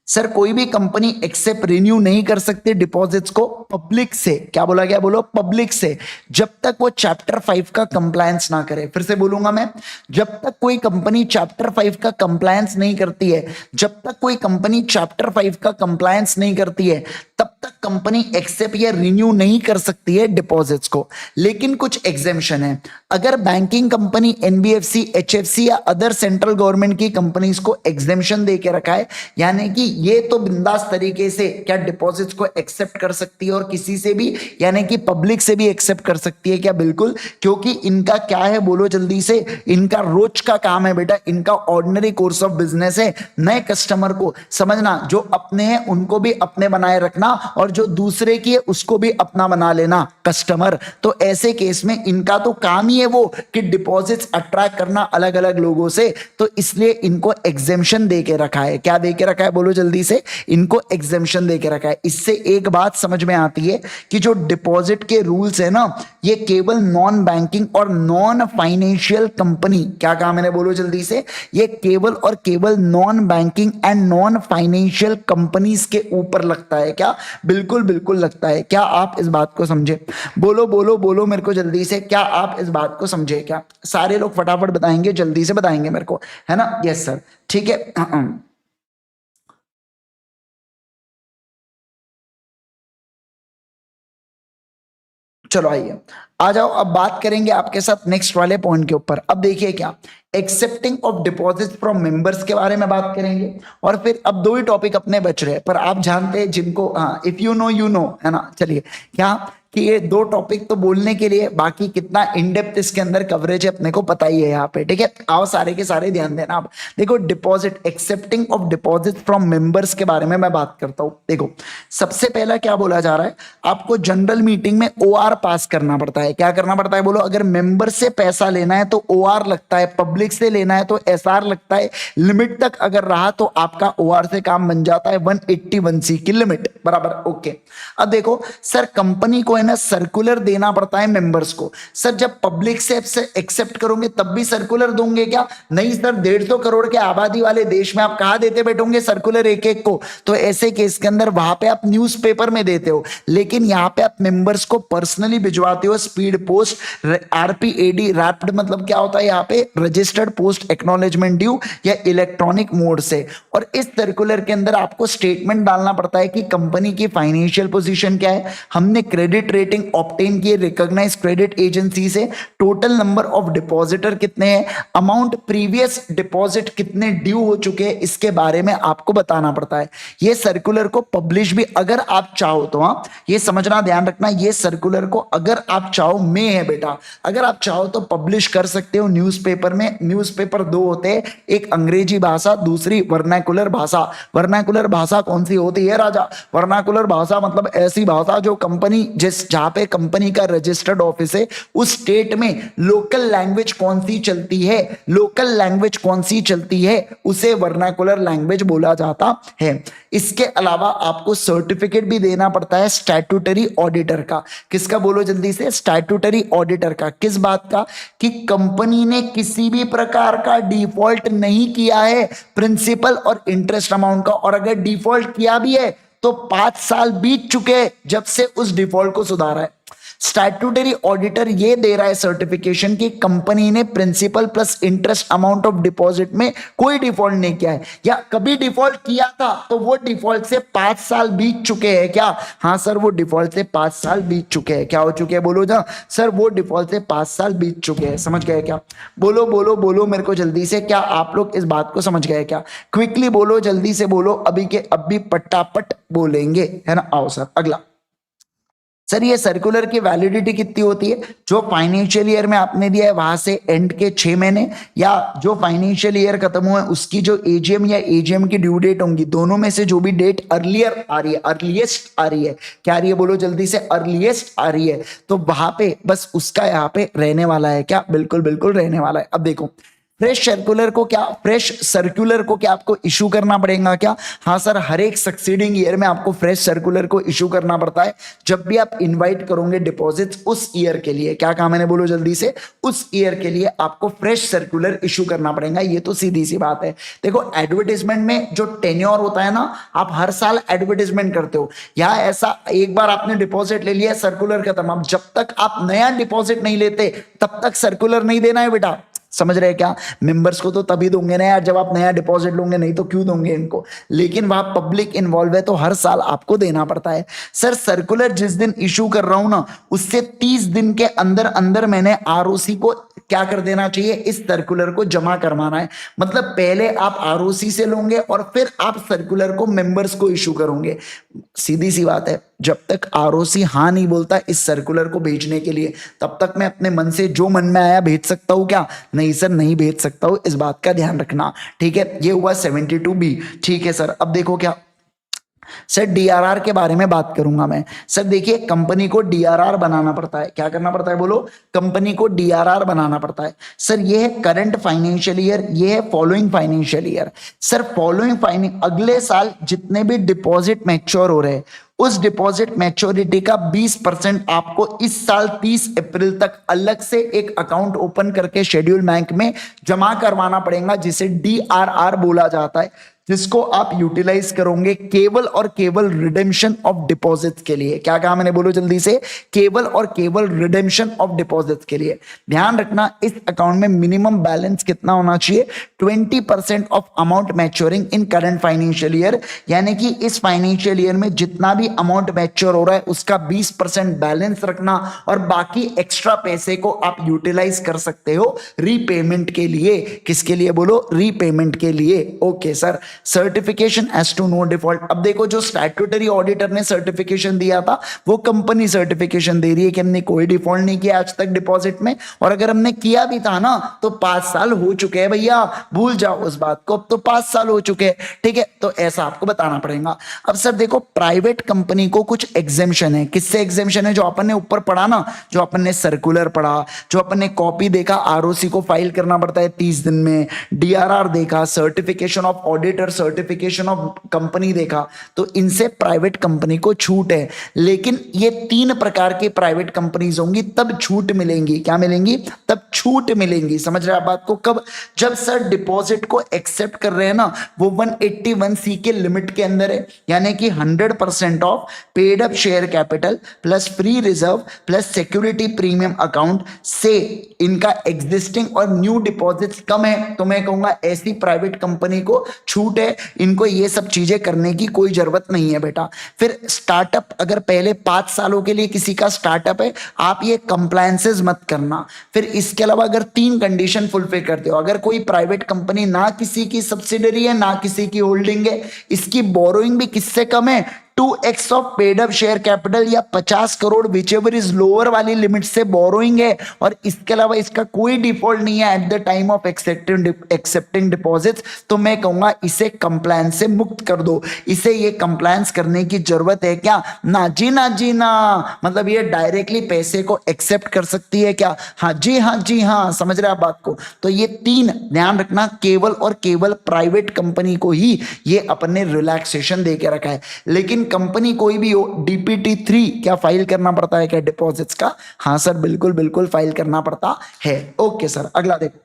सर कोई भी कंपनी एक्सेप्ट रिन्यू नहीं कर सकती डिपॉजिट्स को पब्लिक से, क्या बोला गया, बोलो पब्लिक से, जब तक वो चैप्टर 5 का कंप्लायंस ना करे। फिर से बोलूंगा मैं, जब तक कोई कंपनी चैप्टर 5 का कंप्लायंस नहीं करती है, जब तक कोई कंपनी चैप्टर 5 का कंप्लायंस नहीं करती है, तब तक कंपनी एक्सेप्ट या रिन्यू नहीं कर सकती है डिपॉजिट्स को। लेकिन कुछ एग्जेम्पशन है। अगर बैंकिंग कंपनी, एनबीएफसी, एचएफसी या अदर सेंट्रल गवर्नमेंट की कंपनीज को एग्जेम्पशन दे के रखा है, यानी कि ये तो बिंदास तरीके से क्या डिपॉजिट्स को एक्सेप्ट कर सकती है और किसी से भी, यानी कि पब्लिक से भी एक्सेप्ट कर सकती है, क्या, बिल्कुल, क्योंकि इनका क्या है, बोलो जल्दी से, इनका रोज का काम है बेटा, इनका ऑर्डिनरी कोर्स ऑफ बिजनेस है। नए कस्टमर को समझना, जो अपने हैं उनको भी अपने बनाए रखना और जो दूसरे की है उसको भी अपना बना लेना कस्टमर। तो ऐसे केस में इनका तो काम ही है वो कि डिपॉजिट्स अट्रैक्ट करना अलग अलग लोगों से, तो इसलिए इनको एग्जेम्पशन दे के रखा है। क्या दे के रखा है, बोलो जल्दी से, इनको एग्जेम्पशन दे के रखा है। इससे एक बात समझ में आती है कि जो डिपॉजिट के रूल्स है ना, ये केवल नॉन बैंकिंग और नॉन फाइनेंशियल कंपनी, क्या कहा मैंने, बोलो जल्दी से, ये केवल और केवल non banking and non financial companies के ऊपर लगता है। क्या, बिल्कुल बिल्कुल लगता है। क्या आप इस बात को समझे, बोलो बोलो बोलो मेरे को जल्दी से, क्या आप इस बात को समझे? क्या सारे लोग फटाफट बताएंगे, जल्दी से बताएंगे मेरे को, है ना? यस सर, ठीक है। चलो आइए, आ जाओ, अब बात करेंगे आपके साथ नेक्स्ट वाले पॉइंट के ऊपर। अब देखिए क्या, accepting of deposit from members के बारे में बात करेंगे। और फिर अब दो ही टॉपिक अपने बच रहे हैं, पर आप जानते हैं जिनको, हाँ, if you know you know, है ना। चलिए, क्या कि ये दो टॉपिक तो बोलने के लिए, बाकी कितना इन डेप्थ इसके अंदर कवरेज है अपने को पता ही है यहाँ पे, ठीक है। आओ सारे के सारे ध्यान देना। आप देखो, deposit, accepting of deposit from members के बारे में मैं बात करता हूं। देखो, सबसे पहला क्या बोला जा रहा है, आपको जनरल मीटिंग में ओआर पास करना पड़ता है। क्या करना पड़ता है, बोलो, अगर मेंबर से पैसा लेना है तो ओआर लगता है, पब्लिक से लेना है तो एसआर लगता है। लिमिट तक अगर रहा तो आपका ओआर से काम बन जाता है, 181C की लिमिट, बराबर, ओके। अब देखो सर, कंपनी को ना सर्कुलर देना पड़ता है मेंबर्स को। सर जब पब्लिक से एक्सेप्ट करोगे तब भी सर्कुलर दोगे क्या? नहीं सर, 150 करोड़ के आबादी वाले देश में आप कहां देते बैठोगे सर्कुलर एक एक को? तो ऐसे केस के अंदर वहां पे आप न्यूज़पेपर में देते हो, लेकिन यहां पे आप मेंबर्स को पर्सनली भिजवाते हो, स्पीड पोस्ट, आरपीएडी, रैपिड मतलब क्या होता है यहाँ पे, रजिस्टर्ड पोस्ट एक्नॉलेजमेंट ड्यू, या इलेक्ट्रॉनिक मोड से। और इस सर्कुलर के अंदर आपको स्टेटमेंट डालना पड़ता है कि कंपनी की फाइनेंशियल पोजीशन क्या है, हमने क्रेडिट रेटिंग ऑब्टेन की रिकॉग्नाइज्ड क्रेडिट एजेंसी से, टोटल नंबर ऑफ डिपॉजिटर कितने हैं, अमाउंट प्रीवियस डिपॉजिट कितने ड्यू हो चुके हैं, इसके बारे में आपको बताना पड़ता है। ये सर्कुलर को पब्लिश भी अगर आप चाहो तो, हाँ ये समझना, ध्यान रखना, ये सर्कुलर को अगर आप चाहो, में है बेटा, अगर आप चाहो तो पब्लिश कर सकते हो न्यूज़पेपर में। न्यूज़पेपर दो होते हैं, एक अंग्रेजी भाषा, दूसरी वर्नाकुलर भाषा। वर्नाकुलर भाषा कौन सी होती है राजा? वर्नाकुलर भाषा मतलब ऐसी भाषा जो कंपनी, जिस जहां पे कंपनी का रजिस्टर्ड ऑफिस है उस स्टेट में लोकल लैंग्वेज कौन सी चलती है, लोकल लैंग्वेज कौन सी चलती है, उसे वर्नाकुलर लैंग्वेज बोला जाता है। इसके अलावा आपको सर्टिफिकेट भी देना पड़ता है स्टैट्यूटरी ऑडिटर का। किसका, बोलो जल्दी से, स्टैट्यूटरी ऑडिटर का। किस बात का? कि कंपनी ने किसी भी प्रकार का डिफॉल्ट नहीं किया है प्रिंसिपल और इंटरेस्ट अमाउंट का, और अगर डिफॉल्ट किया भी है तो 5 साल बीत चुके जब से उस डिफॉल्ट को सुधारा है। स्टैट्यूटरी ऑडिटर ये दे रहा है सर्टिफिकेशन कि कंपनी ने principal plus interest amount of deposit में कोई डिफॉल्ट नहीं किया है, या कभी डिफॉल्ट किया था तो वो डिफॉल्ट से 5 साल बीत चुके हैं। क्या? हाँ सर, वो डिफॉल्ट से 5 साल बीत चुके हैं। क्या हो चुके हैं, बोलो जा सर, वो डिफॉल्ट से 5 साल बीत चुके हैं। समझ गए क्या? बोलो बोलो बोलो मेरे को जल्दी से, क्या आप लोग इस बात को समझ गए क्या? क्विकली बोलो, जल्दी से बोलो, अभी के अभी पट्टापट बोलेंगे, है ना। आओ सर, अगला। सर ये सर्कुलर की वैलिडिटी कितनी होती है? जो फाइनेंशियल ईयर में आपने दिया है वहां से एंड के 6 महीने, या जो फाइनेंशियल ईयर खत्म हुआ है उसकी जो एजीएम या एजीएम की ड्यू डेट होंगी, दोनों में से जो भी डेट अर्लियर आ रही है, अर्लीस्ट आ रही है, क्या आ रही है बोलो जल्दी से, अर्लीस्ट आ रही है, तो वहां पे बस उसका यहाँ पे रहने वाला है क्या? बिल्कुल बिल्कुल रहने वाला है। अब देखो फ्रेश सर्कुलर को क्या आपको इशू करना पड़ेगा क्या? हाँ सर, हर एक सक्सीडिंग ईयर में आपको फ्रेश सर्कुलर को इशू करना पड़ता है जब भी आप इनवाइट करोगे डिपॉजिट्स उस ईयर के लिए। क्या कहा मैंने बोलो जल्दी से, उस ईयर के लिए आपको फ्रेश सर्कुलर इशू करना पड़ेगा, ये तो सीधी सी बात है। देखो एडवर्टीजमेंट में जो टेन्योर होता है ना, आप हर साल एडवर्टीजमेंट करते हो, या ऐसा एक बार आपने डिपॉजिट ले लिया, सर्कुलर खत्म, अब जब तक आप नया डिपॉजिट नहीं लेते तब तक सर्कुलर नहीं देना है बेटा। समझ रहे हैं क्या? मेंबर्स को तो तभी दोगे ना यार जब आप नया डिपॉजिट लोगे, नहीं तो क्यों दोगे इनको। लेकिन वहां पब्लिक इन्वॉल्व है तो हर साल आपको देना पड़ता है। सर सर्कुलर जिस दिन इशू कर रहा हूं ना, उससे 30 दिन के अंदर अंदर मैंने आरओसी को क्या कर देना चाहिए, इस सर्कुलर को जमा करवाना है। मतलब पहले आप आरओसी से लोगे और फिर आप सर्कुलर को मेंबर्स को इशू करोगे। सीधी सी बात है, जब तक आरओसी हाँ नहीं बोलता इस सर्कुलर को भेजने के लिए, तब तक मैं अपने मन से जो मन में आया भेज सकता हूं क्या? नहीं सर, नहीं भेज सकता हूं, इस बात का ध्यान रखना। ठीक है, ये हुआ 72B। ठीक है सर, अब देखो क्या सर, डीआरआर के बारे में बात करूंगा मैं। सर देखिए, कंपनी को डीआरआर बनाना पड़ता है। क्या करना पड़ता है बोलो? कंपनी को डीआरआर बनाना पड़ता है। सर ये है करंट फाइनेंशियल ईयर, ये है फॉलोइंग फाइनेंशियल ईयर। सर अगले साल जितने भी डिपॉजिट मैच्योर हो रहे हैं, उस डिपॉजिट मैच्योरिटी का 20% आपको इस साल 30 अप्रैल तक अलग से एक अकाउंट ओपन करके शेड्यूल बैंक में जमा करवाना पड़ेगा, जिसे डीआरआर बोला जाता है, जिसको आप यूटिलाइज करोगे केवल और केवल रिडेम्पशन ऑफ डिपॉजिट्स के लिए। क्या कहा मैंने बोलो जल्दी से? केवल और केवल रिडेम्पशन ऑफ डिपॉजिट्स के लिए। ध्यान रखना, इस अकाउंट में मिनिमम बैलेंस कितना होना चाहिए? 20% of amount maturing in current financial year, यानी कि इस फाइनेंशियल ईयर में जितना भी अमाउंट मैच्योर हो रहा है उसका 20% बैलेंस रखना, और बाकी एक्स्ट्रा पैसे को आप यूटिलाइज कर सकते हो रीपेमेंट के लिए। किसके लिए बोलो? रीपेमेंट के लिए। Okay sir, certification as to no default. अब देखो, जो स्टैट्यूटरी ऑडिटर ने सर्टिफिकेशन दिया था वो कंपनी सर्टिफिकेशन दे रही है कि हमने कोई डिफॉल्ट नहीं किया आज तक डिपॉजिट में, और अगर हमने किया भी था ना तो 5 साल हो चुके हैं भैया, भूल जाओ उस बात को, अब तो 5 साल हो चुके हैं। ठीक है, तो ऐसा आपको बताना पड़ेगा। अब सर देखो, प्राइवेट कंपनी को कुछ एग्जेम्पशन है। किससे एग्जेम्पशन है? जो अपन ने ऊपर पढ़ा ना, जो अपन ने सर्कुलर पढ़ा, जो अपन ने कॉपी देखा, आरओसी को फाइल करना पड़ता है 30 दिन में, डीआरआर देखा, certification of auditor, certification of company देखा, तो इनसे प्राइवेट कंपनी को छूट है। लेकिन ये 3 प्रकार के प्राइवेट कंपनीज होंगी तब छूट मिलेंगी। क्या मिलेंगी? तब छूट मिलेंगी। समझ रहे आप बात को? कब? जब सर डिपॉजिट को एक्सेप्ट कर रहे हैं ना, वो 181C के लिमिट के अंदर है, यानी कि 100% of paid up share capital plus free reserve plus security premium account से इनका एग्जिस्टिंग और न्यू डिपॉजिट्स कम है, तो मैं कहूंगा ऐसी प्राइवेट कंपनी को छूट है, इनको ये सब चीजें करने की कोई जरूरत नहीं है बेटा। फिर स्टार्टअप, अगर पहले 5 सालों के लिए किसी का स्टार्टअप है, आप ये कंप्लायंसेस मत करना। फिर इसके अलावा अगर 3 कंडीशन फुलफिल करते हो, अगर कोई प्राइवेट कंपनी ना किसी की सब्सिडरी है ना किसी की होल्डिंग है, इसकी बोरोइंग भी किससे कम है? 2x of paid up share capital या 50 crore which ever is lower वाली लिमिट से बोरोइंग है, और इसके अलावा इसका कोई डिफॉल्ट नहीं है at the time of accepting deposits, तो मैं कहूंगा इसे कंप्लायंस से मुक्त कर दो। इसे ये कंप्लायंस करने की जरूरत है क्या? ना जी ना जी ना। मतलब ये डायरेक्टली पैसे को एक्सेप्ट कर सकती है क्या? हाँ जी हाँ जी हाँ। समझ रहे आप बात को? तो ये 3 ध्यान रखना, केवल और केवल प्राइवेट कंपनी को ही ये अपन ने रिलैक्सेशन दे के रखा है। लेकिन कंपनी कोई भी हो, DPT3 क्या फाइल करना पड़ता है क्या डिपॉजिट्स का? हाँ सर, बिल्कुल बिल्कुल फाइल करना पड़ता है। ओके सर, अगला देखो।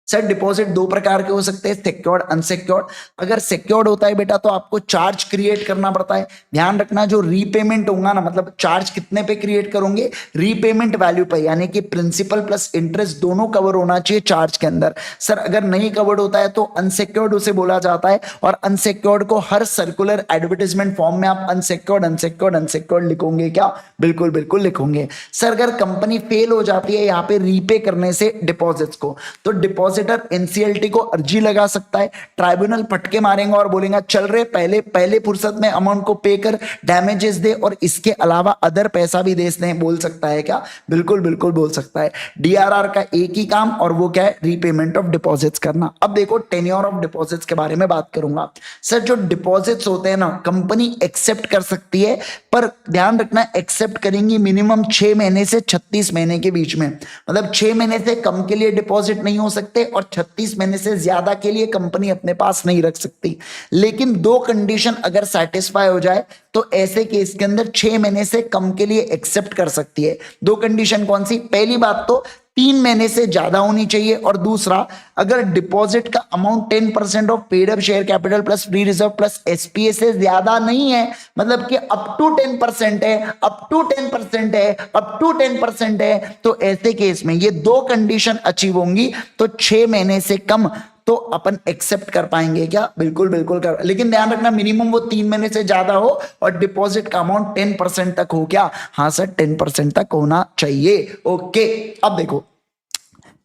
सर डिपॉजिट 2 प्रकार के हो सकते हैं, सिक्योर्ड, अनसिक्योर्ड। अगर सिक्योर्ड होता है बेटा तो आपको चार्ज क्रिएट करना पड़ता है। ध्यान रखना, जो रीपेमेंट होगा ना, मतलब चार्ज कितने पे क्रिएट करोगे? रीपेमेंट वैल्यू पे, यानी कि प्रिंसिपल प्लस इंटरेस्ट दोनों कवर होना चाहिए चार्ज के अंदर। सर अगर नहीं कवर्ड होता है तो अनसिक्योर्ड उसे बोला जाता है, और अनसिक्योर्ड को हर सर्कुलर एडवर्टाइजमेंट फॉर्म में आप अनसिक्योर्ड अनसिक्योर्ड अनसिक्योर्ड लिखोगे क्या? बिल्कुल बिल्कुल लिखोगे। सर अगर कंपनी फेल हो जाती है यहाँ पे रीपे करने से डिपॉजिट्स को, तो डिपॉजिट डिपॉजिटर एनसीएलटी को अर्जी लगा सकता है, ट्राइब्यूनल फटके मारेंगे और बोलेंगे चल रहे पहले फुर्सत में अमाउंट को पे कर, डैमेजेस दे और इसके अलावा अदर पैसा भी दे सकते हैं। बोल सकता है क्या? बिल्कुल बिल्कुल बोल सकता है। डीआरआर का एक ही काम और वो क्या है? रीपेमेंट ऑफ डिपॉजिट्स करना। अब देखो टेन्योर ऑफ डिपॉजिट्स के बारे में बात करूंगा। सर जो डिपॉजिट्स होते हैं ना, कंपनी एक्सेप्ट कर सकती है, पर ध्यान रखना एक्सेप्ट करेंगी मिनिमम 6 महीने से 36 महीने के बीच में। मतलब 6 महीने से कम के लिए डिपॉजिट नहीं हो सकते और 36 महीने से ज्यादा के लिए कंपनी अपने पास नहीं रख सकती। लेकिन दो कंडीशन अगर सेटिस्फाई हो जाए तो ऐसे केस के अंदर 6 महीने से कम के लिए एक्सेप्ट कर सकती है। दो कंडीशन कौन सी? पहली बात तो 3 महीने से ज्यादा होनी चाहिए, और दूसरा अगर डिपॉजिट का amount 10% of paid up share capital plus free reserve plus SPA से ज्यादा नहीं है, मतलब कि अप टू 10% है, अप टू 10% है, अप टू 10% है, तो ऐसे केस में ये दो कंडीशन अचीव होंगी तो 6 महीने से कम तो अपन एक्सेप्ट कर पाएंगे क्या? बिल्कुल बिल्कुल कर, लेकिन ध्यान रखना मिनिमम वो 3 महीने से ज्यादा हो और डिपॉजिट का अमाउंट 10% तक हो। क्या? हाँ सर 10% तक होना चाहिए। ओके, अब देखो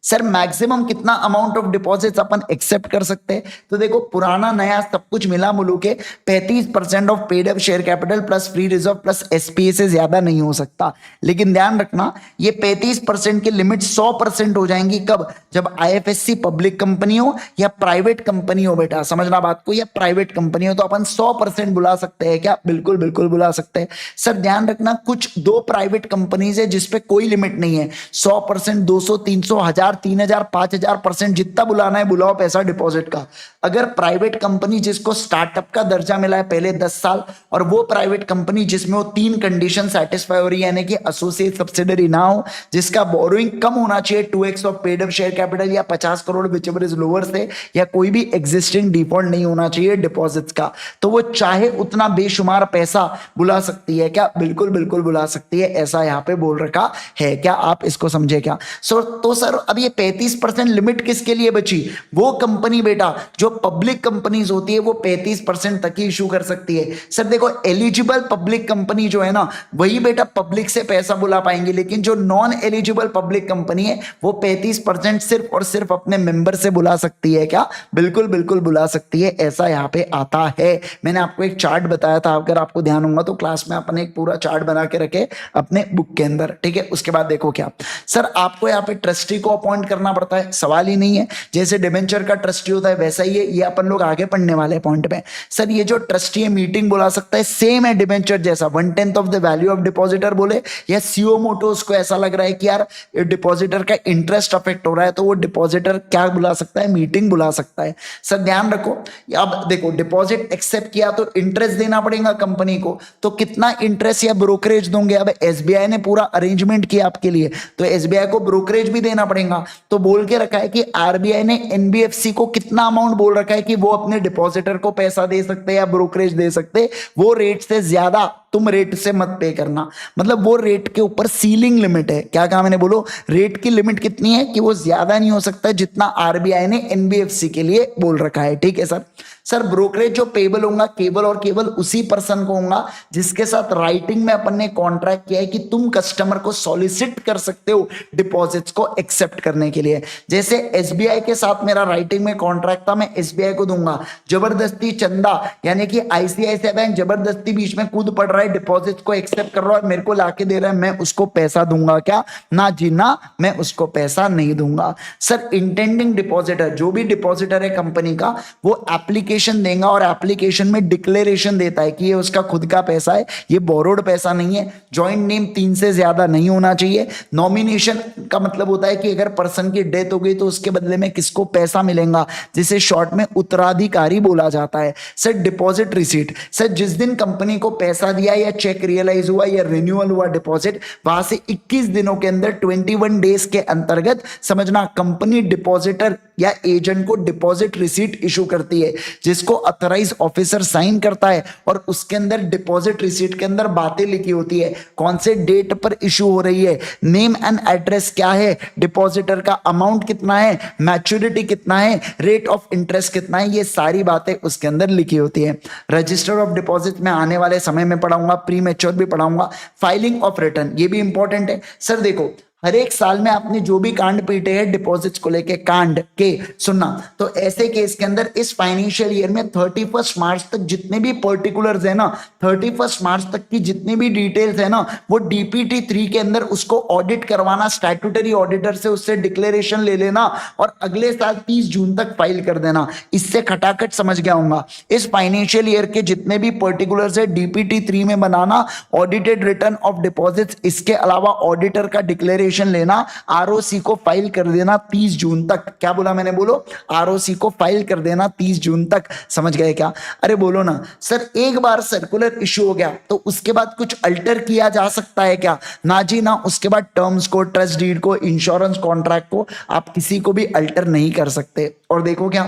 सर मैक्सिमम कितना अमाउंट ऑफ डिपॉजिट्स अपन एक्सेप्ट कर सकते हैं? तो देखो पुराना नया सब कुछ मिला मुलू के 35% of paid up share capital plus free reserve plus SPA से ज्यादा नहीं हो सकता। लेकिन ध्यान रखना ये 35% की लिमिट 100% हो जाएंगी कब? जब आईएफएससी पब्लिक कंपनी हो या प्राइवेट कंपनी हो। बेटा समझना बात को, या प्राइवेट कंपनी हो तो अपन 100% बुला सकते हैं क्या? बिल्कुल बिल्कुल बुला सकते हैं। सर ध्यान रखना कुछ दो प्राइवेट कंपनीज है जिसपे कोई लिमिट नहीं है, 100%, 200, 300, 1000, 3000, 5000% जितना बुलाना है बुलाओ पैसा डिपॉजिट का। अगर प्राइवेट कंपनी जिसको स्टार्टअप का दर्जा मिला है पहले 10 साल, और वो प्राइवेट कंपनी जिसमें वो 3 कंडीशन सेटिस्फाई हो रही है, यानी कि एसोसिएट सब्सिडरी ना हो, जिसका बोरोइंग कम होना चाहिए 2x of paid up share capital या 50 करोड़ व्हिचएवर इज लोअर से, या कोई भी एग्जिस्टिंग डिफॉल्ट नहीं होना चाहिए डिपॉजिट्स का, तो वो चाहे उतना बेशुमार पैसा बुला सकती है। क्या? बिल्कुल बिल्कुल बुला सकती है, ऐसा यहाँ पे बोल रखा है। क्या आप इसको समझे क्या? तो सर अब ये 35% लिमिट किसके लिए बची? वो कंपनी बेटा जो पब्लिक कंपनीज होती है वो 35% तक ही इशू कर सकती है। सर देखो एलिजिबल पब्लिक कंपनी जो है ना वही बेटा पब्लिक से पैसा बुला पाएंगे, लेकिन जो नॉन एलिजिबल पब्लिक कंपनी है वो 35% सिर्फ और सिर्फ अपने मेंबर से बुला सकती है। क्या? बिल्कुल बिल्कुल बुला सकती है, ऐसा यहाँ पे आता है। मैंने आपको एक चार्ट बताया था, अगर आपको ध्यान होगा तो क्लास में अपन एक पूरा चार्ट बना के रखे अपने बुक के अंदर, ठीक है। उसके बाद देखो क्या सर आपको यहाँ पे ट्रस्टी को अपॉइंट करना पड़ता है, सवाल ही नहीं है। जैसे डिबेंचर का ट्रस्टी होता है वैसा ही है, ये अपन लोग आगे पढ़ने वाले पॉइंट में। सर ये जो ट्रस्टी है मीटिंग बुला सकता है, सेम है डिबेंचर जैसा, 1/10 of the value of depositor बोले, या सीओ मोटो उसको ऐसा लग रहा है कि यार डिपॉजिटर का इंटरेस्ट अफेक्ट हो रहा है, तो वो डिपॉजिटर क्या बुला सकता है? मीटिंग बुला सकता है। सर ध्यान रखो, अब देखो डिपॉजिट एक्सेप्ट किया तो इंटरेस्ट देना पड़ेगा कंपनी को, तो कितना इंटरेस्ट या ब्रोकरेज दोगे? अब एसबीआई ने पूरा अरेंजमेंट किया आपके लिए, तो एसबीआई को ब्रोकरेज भी देना पड़ेगा। तो बोल के रखा है कि आरबीआई ने एनबीएफसी को कितना अमाउंट बोल रखा है कि वो अपने डिपॉजिटर को पैसा दे सकते हैं या ब्रोकरेज दे सकते हैं, वो रेट से ज्यादा तुम रेट से मत पे करना। मतलब वो रेट के ऊपर सीलिंग लिमिट है। क्या कहा मैंने? बोलो रेट की लिमिट कितनी है कि वो ज्यादा नहीं हो सकता जितना आरबीआई ने एनबीएफसी के लिए बोल रखा है, ठीक है सर। सर ब्रोकरेज जो पेबल होगा केवल और केवल उसी पर्सन को होगा जिसके साथ राइटिंग में अपन ने कॉन्ट्रैक्ट किया है कि तुम कस्टमर को सॉलिसिट कर सकते हो डिपॉजिट्स को एक्सेप्ट करने के लिए। जैसे एसबीआई के साथ मेरा राइटिंग में कॉन्ट्रैक्ट था, मैं एसबीआई को दूंगा, जबरदस्ती चंदा यानी कि आईसीआईसीआई बैंक जबरदस्ती बीच में कूद पड़ रहा है, डिपॉजिट को एक्सेप्ट कर रहा है, मेरे को लाके दे रहा है, मैं उसको पैसा दूंगा क्या? ना जी ना, मैं उसको पैसा नहीं दूंगा। सर इंटेंडिंग डिपॉजिटर जो भी डिपॉजिटर है कंपनी का, वो एप्लीकेशन देगा और एप्लीकेशन में डिक्लेरेशन देता है कि ये उसका खुद का पैसा है, ये बोरोड पैसा नहीं है। जॉइंट नेम 3 से ज्यादा नहीं होना चाहिए। नॉमिनेशन का मतलब होता है कि अगर पर्सन की डेथ हो गई तो उसके बदले में किसको पैसा मिलेगा, जिसे शॉर्ट में उत्तराधिकारी बोला जाता है। सर डिपॉजिट रिसीट, सर जिस दिन कंपनी को पैसा दिया या चेक रियलाइज हुआ या रिन्यूअल हुआ डिपॉजिट, वहां से 21 दिनों के अंदर 21 डेज के अंतर्गत समझना कंपनी डिपॉजिटर या एजेंट को डिपॉजिट रिसीट इशू करती है, जिसको ऑथराइज ऑफिसर साइन करता है, और उसके अंदर डिपॉजिट रिसीट के अंदर बातें लिखी होती है, कौन से डेट पर इशू हो रही है, नेम एंड एड्रेस क्या है, डिपॉजिटर का अमाउंट कितना है, मैच्योरिटी कितना है, रेट ऑफ इंटरेस्ट कितना है, ये सारी बातें उसके अंदर लिखी होती है। रजिस्टर ऑफ डिपॉजिट में आने वाले समय में पढ़ाऊंगा, प्री मैच्योर भी पढ़ाऊंगा। फाइलिंग ऑफ रिटर्न ये भी इंपॉर्टेंट है। सर देखो हर एक साल में आपने जो भी कांड पीटे हैं डिपॉजिट्स को लेके, कांड के सुनना, तो ऐसे केस के अंदर इस फाइनेंशियल ईयर में 31 मार्च तक जितने भी पर्टिकुलर्स है ना, 31 मार्च तक की जितनी भी डिटेल्स है ना, वो DPT 3 के अंदर उसको ऑडिट करवाना, स्टैट्यूटरी ऑडिटर से उससे डिक्लेरेशन ले लेना और अगले साल 30 जून तक फाइल कर देना। इससे खटाखट समझ गया होगा। इस फाइनेंशियल ईयर के जितने भी पर्टिकुलर्स है DPT 3 में बनाना, ऑडिटेड रिटर्न ऑफ डिपॉजिट्स, इसके अलावा ऑडिटर का डिक्लेरेशन लेना, ROC को फाइल कर देना 30 जून तक। क्या बोला मैंने? बोलो, ROC को फाइल कर देना 30 जून तक। समझ गए क्या? अरे बोलो ना सर, एक बार सर्कुलर इशू हो गया तो उसके बाद कुछ अल्टर किया जा सकता है क्या? ना जी ना, उसके बाद टर्म्स को, ट्रस्ट डीड को, इंश्योरेंस कॉन्ट्रैक्ट को आप किसी को भी अल्टर नहीं कर सकते। और देखो क्या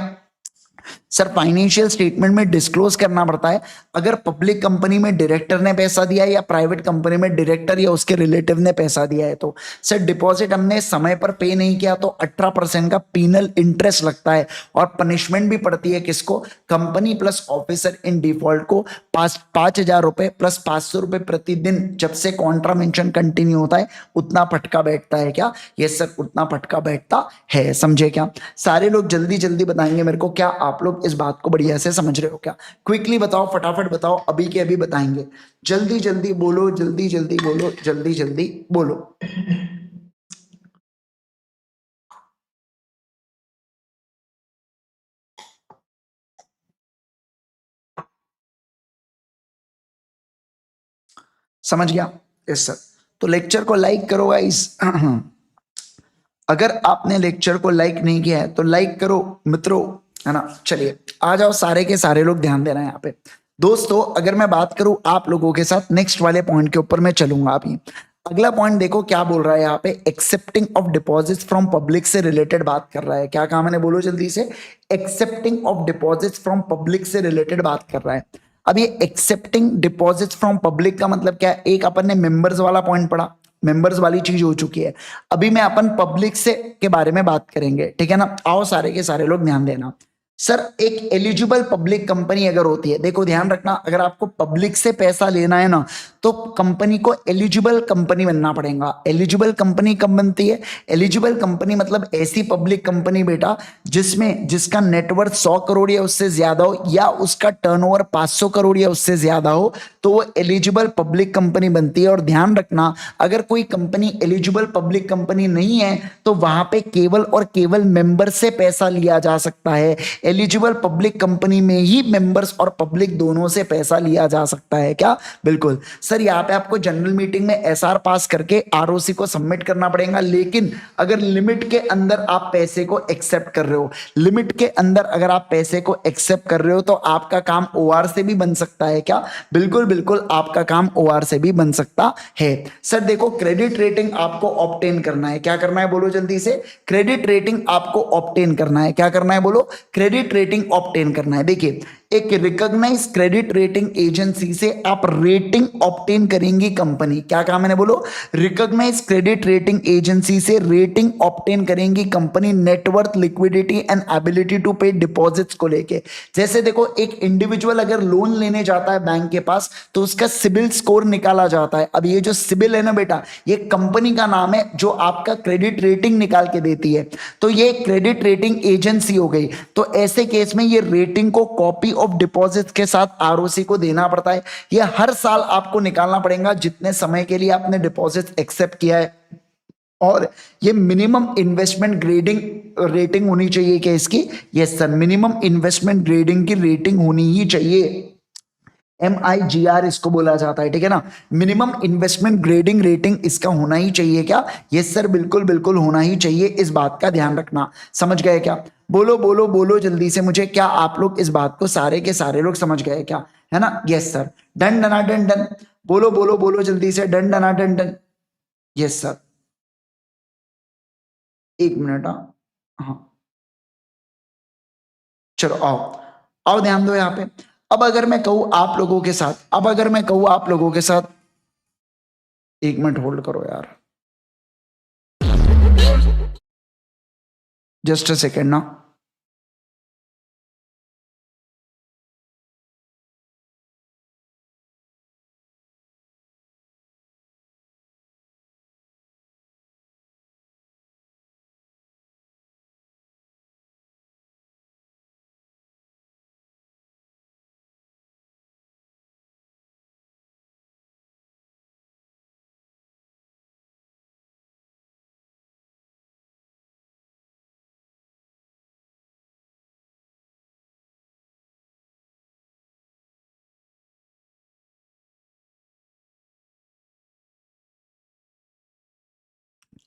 सर, फाइनेंशियल स्टेटमेंट में डिस्क्लोज करना पड़ता है अगर पब्लिक कंपनी में डायरेक्टर ने पैसा दिया है या प्राइवेट कंपनी में डायरेक्टर या उसके रिलेटिव ने पैसा दिया है। तो सर डिपॉजिट हमने समय पर पे नहीं किया तो 18% का पीनल इंटरेस्ट लगता है और पनिशमेंट भी पड़ती है किसको? Company plus officer in default को 5,000 रुपए प्लस 500 रुपए प्रतिदिन जब से कॉन्ट्रा मेंशन कंटिन्यू होता है उतना फटका बैठता है। क्या? यस सर, उतना फटका बैठता है। समझे क्या? सारे लोग जल्दी जल्दी बताएंगे मेरे को, क्या आप लोग इस बात को बढ़िया से समझ रहे हो क्या? क्विकली बताओ, फटाफट बताओ, अभी के अभी बताएंगे। जल्दी जल्दी बोलो, जल्दी जल्दी बोलो, जल्दी जल्दी बोलो। समझ गया? Yes sir. तो लेक्चर को लाइक करो गाइस। अगर आपने लेक्चर को लाइक नहीं किया है तो लाइक करो मित्रों, है ना। चलिए आ जाओ, सारे के सारे लोग ध्यान देना है यहाँ पे। दोस्तों अगर मैं बात करूं आप लोगों के साथ, नेक्स्ट वाले पॉइंट के ऊपर मैं चलूंगा अभी। अगला पॉइंट देखो क्या बोल रहा है यहाँ पे, accepting of deposits from public से रिलेटेड बात कर रहा है। क्या कहा मैंने? बोलो जल्दी से। Accepting of deposits from public से रिलेटेड बात कर रहा है। अब ये एक्सेप्टिंग डिपॉजिट्स फ्रॉम पब्लिक का मतलब क्या है? एक अपन ने मेंबर्स वाला पॉइंट पढ़ा, मेंबर्स वाली चीज हो चुकी है। अभी मैं अपन पब्लिक से के बारे में बात करेंगे, ठीक है ना। आओ सारे के सारे लोग ध्यान देना। सर एक एलिजिबल पब्लिक कंपनी अगर होती है, देखो ध्यान रखना, अगर आपको पब्लिक से पैसा लेना है ना तो कंपनी को एलिजिबल कंपनी बनना पड़ेगा। एलिजिबल कंपनी कब बनती है? एलिजिबल कंपनी मतलब ऐसी पब्लिक कंपनी बेटा जिसमें जिसका नेटवर्थ 100 करोड़ या उससे ज्यादा हो या उसका टर्नओवर 500 करोड़ या उससे ज्यादा हो तो वो एलिजिबल पब्लिक कंपनी बनती है। और ध्यान रखना, अगर कोई कंपनी एलिजिबल पब्लिक कंपनी नहीं है तो वहां पे केवल और केवल मेंबर से पैसा लिया जा सकता है। एलिजिबल पब्लिक कंपनी में ही मेंबर्स और पब्लिक दोनों से पैसा लिया जा सकता है। क्या? बिल्कुल सर। यहाँ पे आपको जनरल मीटिंग में SR पास करके ROC को सबमिट करना पड़ेगा, लेकिन अगर लिमिट के अंदर आप पैसे को एक्सेप्ट कर रहे हो, लिमिट के अंदर अगर आप पैसे को एक्सेप्ट कर रहे हो तो आपका काम OR से भी बन सकता है। क्या? बिल्कुल बिल्कुल, आपका काम OR से भी बन सकता है। सर देखो, क्रेडिट रेटिंग आपको ऑब्टेन करना है। क्या करना है? बोलो जल्दी से। क्रेडिट रेटिंग आपको ऑब्टेन करना है। क्या करना है? बोलो। क्रेडिट रेटिंग ऑब्टेन करना है। देखिए, एक रिकॉग्नाइज क्रेडिट रेटिंग एजेंसी से आप रेटिंग ऑब्टेन करेंगी कंपनी। क्या कहा मैंने? बोलो। रिकॉग्नाइज क्रेडिट रेटिंग एजेंसी से रेटिंग ऑब्टेन करेंगी company net worth, liquidity and ability to pay deposits को लेके। जैसे देखो, एक इंडिविजुअल अगर लोन लेने जाता है बैंक के पास तो उसका सिबिल स्कोर निकाला जाता है। अब ये जो सिबिल है ना बेटा, ये कंपनी का नाम है जो आपका क्रेडिट रेटिंग निकाल के देती है। तो ये क्रेडिट रेटिंग एजेंसी हो गई। तो ऐसे केस में ये रेटिंग को कॉपी ऑफ डिपॉजिट के साथ ROC को देना पड़ता है। ये हर साल आपको निकालना पड़ेगा जितने समय के लिए आपने डिपॉजिट एक्सेप्ट किया है। और ये मिनिमम इन्वेस्टमेंट ग्रेडिंग रेटिंग होनी चाहिए क्या इसकी? Yes sir, minimum investment grading की रेटिंग होनी ही चाहिए। MIGR इसको बोला जाता है, ठीक है ना। मिनिमम इन्वेस्टमेंट ग्रेडिंग रेटिंग इसका होना ही चाहिए। क्या? यस सर, बिल्कुल बिल्कुल होना ही चाहिए। इस बात का ध्यान रखना। समझ गए क्या? बोलो बोलो बोलो जल्दी से मुझे, क्या आप लोग इस बात को सारे के सारे लोग समझ गए क्या? है ना। Yes sir. डन डना डन डन। बोलो बोलो बोलो जल्दी से, डन डना डन डन। Yes sir. एक मिनट। हाँ हाँ, चलो आओ। आओ ध्यान दो यहाँ पे। अब अगर मैं कहूँ आप लोगों के साथ, अब अगर मैं कहूँ आप लोगों के साथ, एक मिनट होल्ड करो यार, जस्ट अ सेकेंड ना।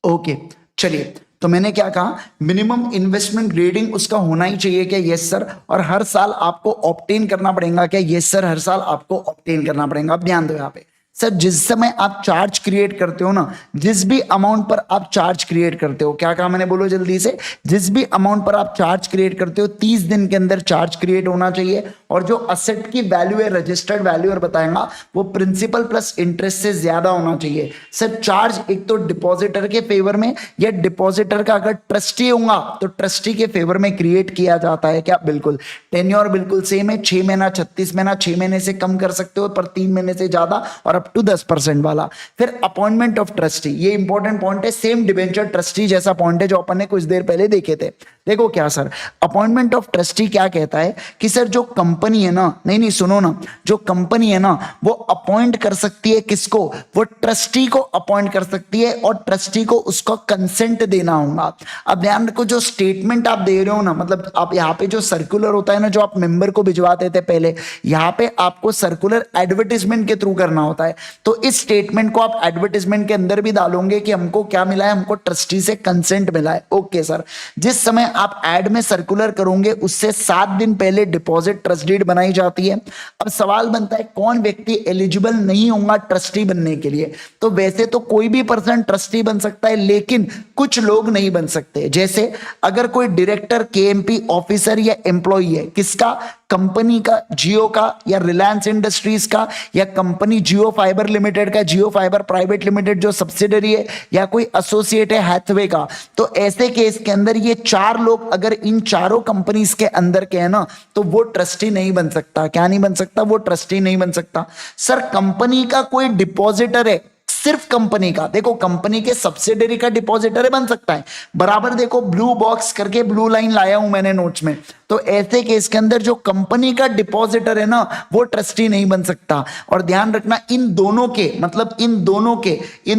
ओके, चलिए, तो मैंने क्या कहा, मिनिमम इन्वेस्टमेंट ग्रेडिंग उसका होना ही चाहिए क्या? Yes sir. और हर साल आपको ऑब्टेन करना पड़ेगा क्या? यस सर, हर साल आपको ऑब्टेन करना पड़ेगा। अब ध्यान दो यहाँ पे सर, जिस समय आप चार्ज क्रिएट करते हो ना, जिस भी अमाउंट पर आप चार्ज क्रिएट करते हो, क्या कहा मैंने, बोलो जल्दी से, जिस भी अमाउंट पर आप चार्ज क्रिएट करते हो 30 दिन के अंदर चार्ज क्रिएट होना चाहिए। और जो असेट की वैल्यू है, रजिस्टर्ड वैल्यू और बताएगा, वो प्रिंसिपल प्लस इंटरेस्ट से ज्यादा होना चाहिए। सर चार्ज एक तो डिपॉजिटर के फेवर में, या डिपॉजिटर का अगर ट्रस्टी होगा तो ट्रस्टी के फेवर में क्रिएट किया जाता है क्या? बिल्कुल। टेन्योर बिल्कुल सेम है, 6 महीना 36 महीना, 6 महीने से कम कर सकते हो पर 3 महीने से ज्यादा, और अप टू 10% वाला। फिर अपॉइंटमेंट ऑफ ट्रस्टी, ये इंपॉर्टेंट पॉइंट है, सेम डिबेंचर ट्रस्टी जैसा पॉइंट है जो अपन ने कुछ देर पहले देखे थे। देखो क्या सर, अपॉइंटमेंट ऑफ ट्रस्टी क्या कहता है कि सर जो कंपनी है ना, नहीं सुनो ना, जो कंपनी है ना वो अपॉइंट कर सकती है किसको? वो ट्रस्टी को अपॉइंट कर सकती है, और ट्रस्टी को उसका कंसेंट देना होगा। अब ध्यान रखो, जो स्टेटमेंट आप दे रहे हो ना, मतलब आप यहाँ पे जो सर्कुलर होता है ना, जो आप मेंबर को भिजवाते थे पहले, यहाँ पे आपको सर्कुलर एडवर्टीजमेंट के थ्रू करना होता है। तो इस स्टेटमेंट को आप एडवर्टीजमेंट के अंदर भी डालोगे कि हमको क्या मिला है, हमको ट्रस्टी से कंसेंट मिला है। ओके सर, जिस समय आप एड में सर्कुलर करोगे उससे 7 दिन पहले डिपॉजिट ट्रस्ट डीड बनाई जाती है। अब सवाल बनता है कौन व्यक्ति एलिजिबल नहीं होगा ट्रस्टी बनने के लिए? तो वैसे तो कोई भी पर्सन ट्रस्टी बन सकता है, लेकिन कुछ लोग नहीं बन सकते। जैसे अगर कोई डायरेक्टर, केएमपी ऑफिसर या एम्प्लॉई है, किसका? कंपनी का, जियो का या रिलायंस इंडस्ट्रीज का, या कंपनी जियो फाइबर लिमिटेड का, जियो फाइबर प्राइवेट लिमिटेड जो सब्सिडरी है, या कोई एसोसिएट है हैथवे का। तो ऐसे केस के अंदर ये 4 लोग अगर इन चारों कंपनीज के अंदर के हैं ना, तो वो ट्रस्टी नहीं बन सकता। क्या नहीं बन सकता? वो ट्रस्टी नहीं बन सकता। सर कंपनी का कोई डिपॉजिटर है, सिर्फ कंपनी का, देखो कंपनी के सब्सिडरी का डिपॉजिटर बन सकता है, बराबर देखो ब्लू बॉक्स करके ब्लू लाइन लाया हूं मैंने नोट्स में। तो ऐसे केस के अंदर जो कंपनी का डिपॉजिटर है ना, वो ट्रस्टी नहीं बन सकता। और ध्यान रखना, इन दोनों के, मतलब इन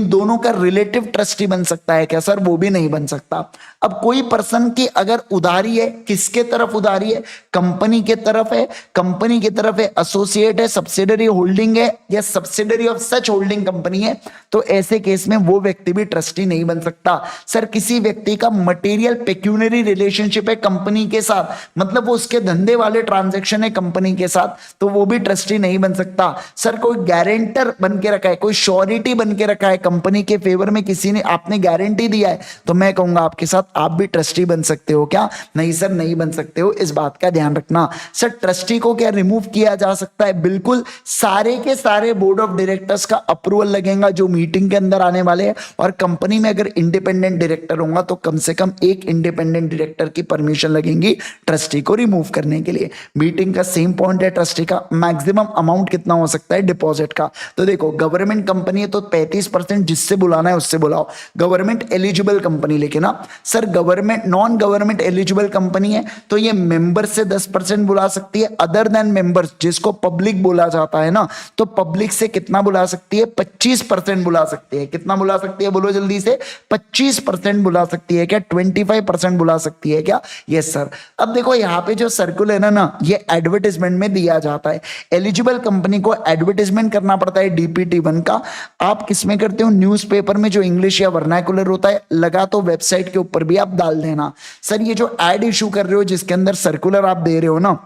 दोनों का रिलेटिव ट्रस्टी बन सकता है क्या? सर वो भी नहीं बन सकता। अब कोई पर्सन की अगर उधारी है, किसके तरफ उधारी है? कंपनी के तरफ है, कंपनी की तरफ है, एसोसिएट है, सब्सिडरी होल्डिंग है, या subsidiary of such holding company है, तो ऐसे केस में वो व्यक्ति भी ट्रस्टी नहीं बन सकता। सर किसी व्यक्ति का मटेरियल पेक्यूनरी रिलेशनशिप है कंपनी के साथ, मतलब वो उसके धंधे वाले ट्रांजैक्शन है कंपनी के साथ, तो वो भी ट्रस्टी नहीं बन सकता। सर कोई गारंटर बन के रखा है, कोई श्योरिटी बन के रखा है कंपनी के फेवर में, किसी ने आपने गारंटी दिया है, तो मैं कहूंगा आपके साथ आप भी ट्रस्टी बन सकते हो क्या? नहीं सर नहीं बन सकते हो, इस बात का ध्यान रखना। सर ट्रस्टी को क्या रिमूव किया जा सकता है? बिल्कुल, सारे के सारे बोर्ड ऑफ डायरेक्टर्स का अप्रूवल लगेगा जो मीटिंग के अंदर आने वाले हैं, और कंपनी में अगर इंडिपेंडेंट डायरेक्टर होगा तो कम से कम एक इंडिपेंडेंट डायरेक्टर की परमिशन लगेगी ट्रस्टी को रिमूव करने के लिए। मीटिंग का सेम पॉइंट है ट्रस्टी का। मैक्सिमम अमाउंट कितना हो सकता है डिपॉजिट का? तो देखो गवर्नमेंट कंपनी है तो 35% जिससे बुलाना है उससे बुलाओ, गवर्नमेंट एलिजिबल कंपनी। लेकिन ना sir government, non government eligible company है तो ये मेंबर से 10% बुला सकती है, अदर देन मेंबर्स जिसको पब्लिक बोला जाता है ना, तो पब्लिक से कितना बुला सकती है? 25% बुला सकती है। कितना बुला सकती है बोलो जल्दी से? 25% बुला सकती है क्या? 25% बुला सकती है क्या? Yes sir. अब देखो यहाँ पे जो सर्कुलर है ना, ये एडवर्टाइजमेंट में दिया जाता है। एलिजिबल कंपनी को एडवर्टाइजमेंट करना पड़ता है DPT1 का। आप किसमें करते हो? न्यूज़पेपर में, जो इंग्लिश या वर्नाकुलर होता है, लगा तो वेबसाइट के ऊपर भी आप डाल देना। सर ये जो एड इशू कर रहे हो, जिसके अंदर सर्कुलर आप दे रहे हो ना,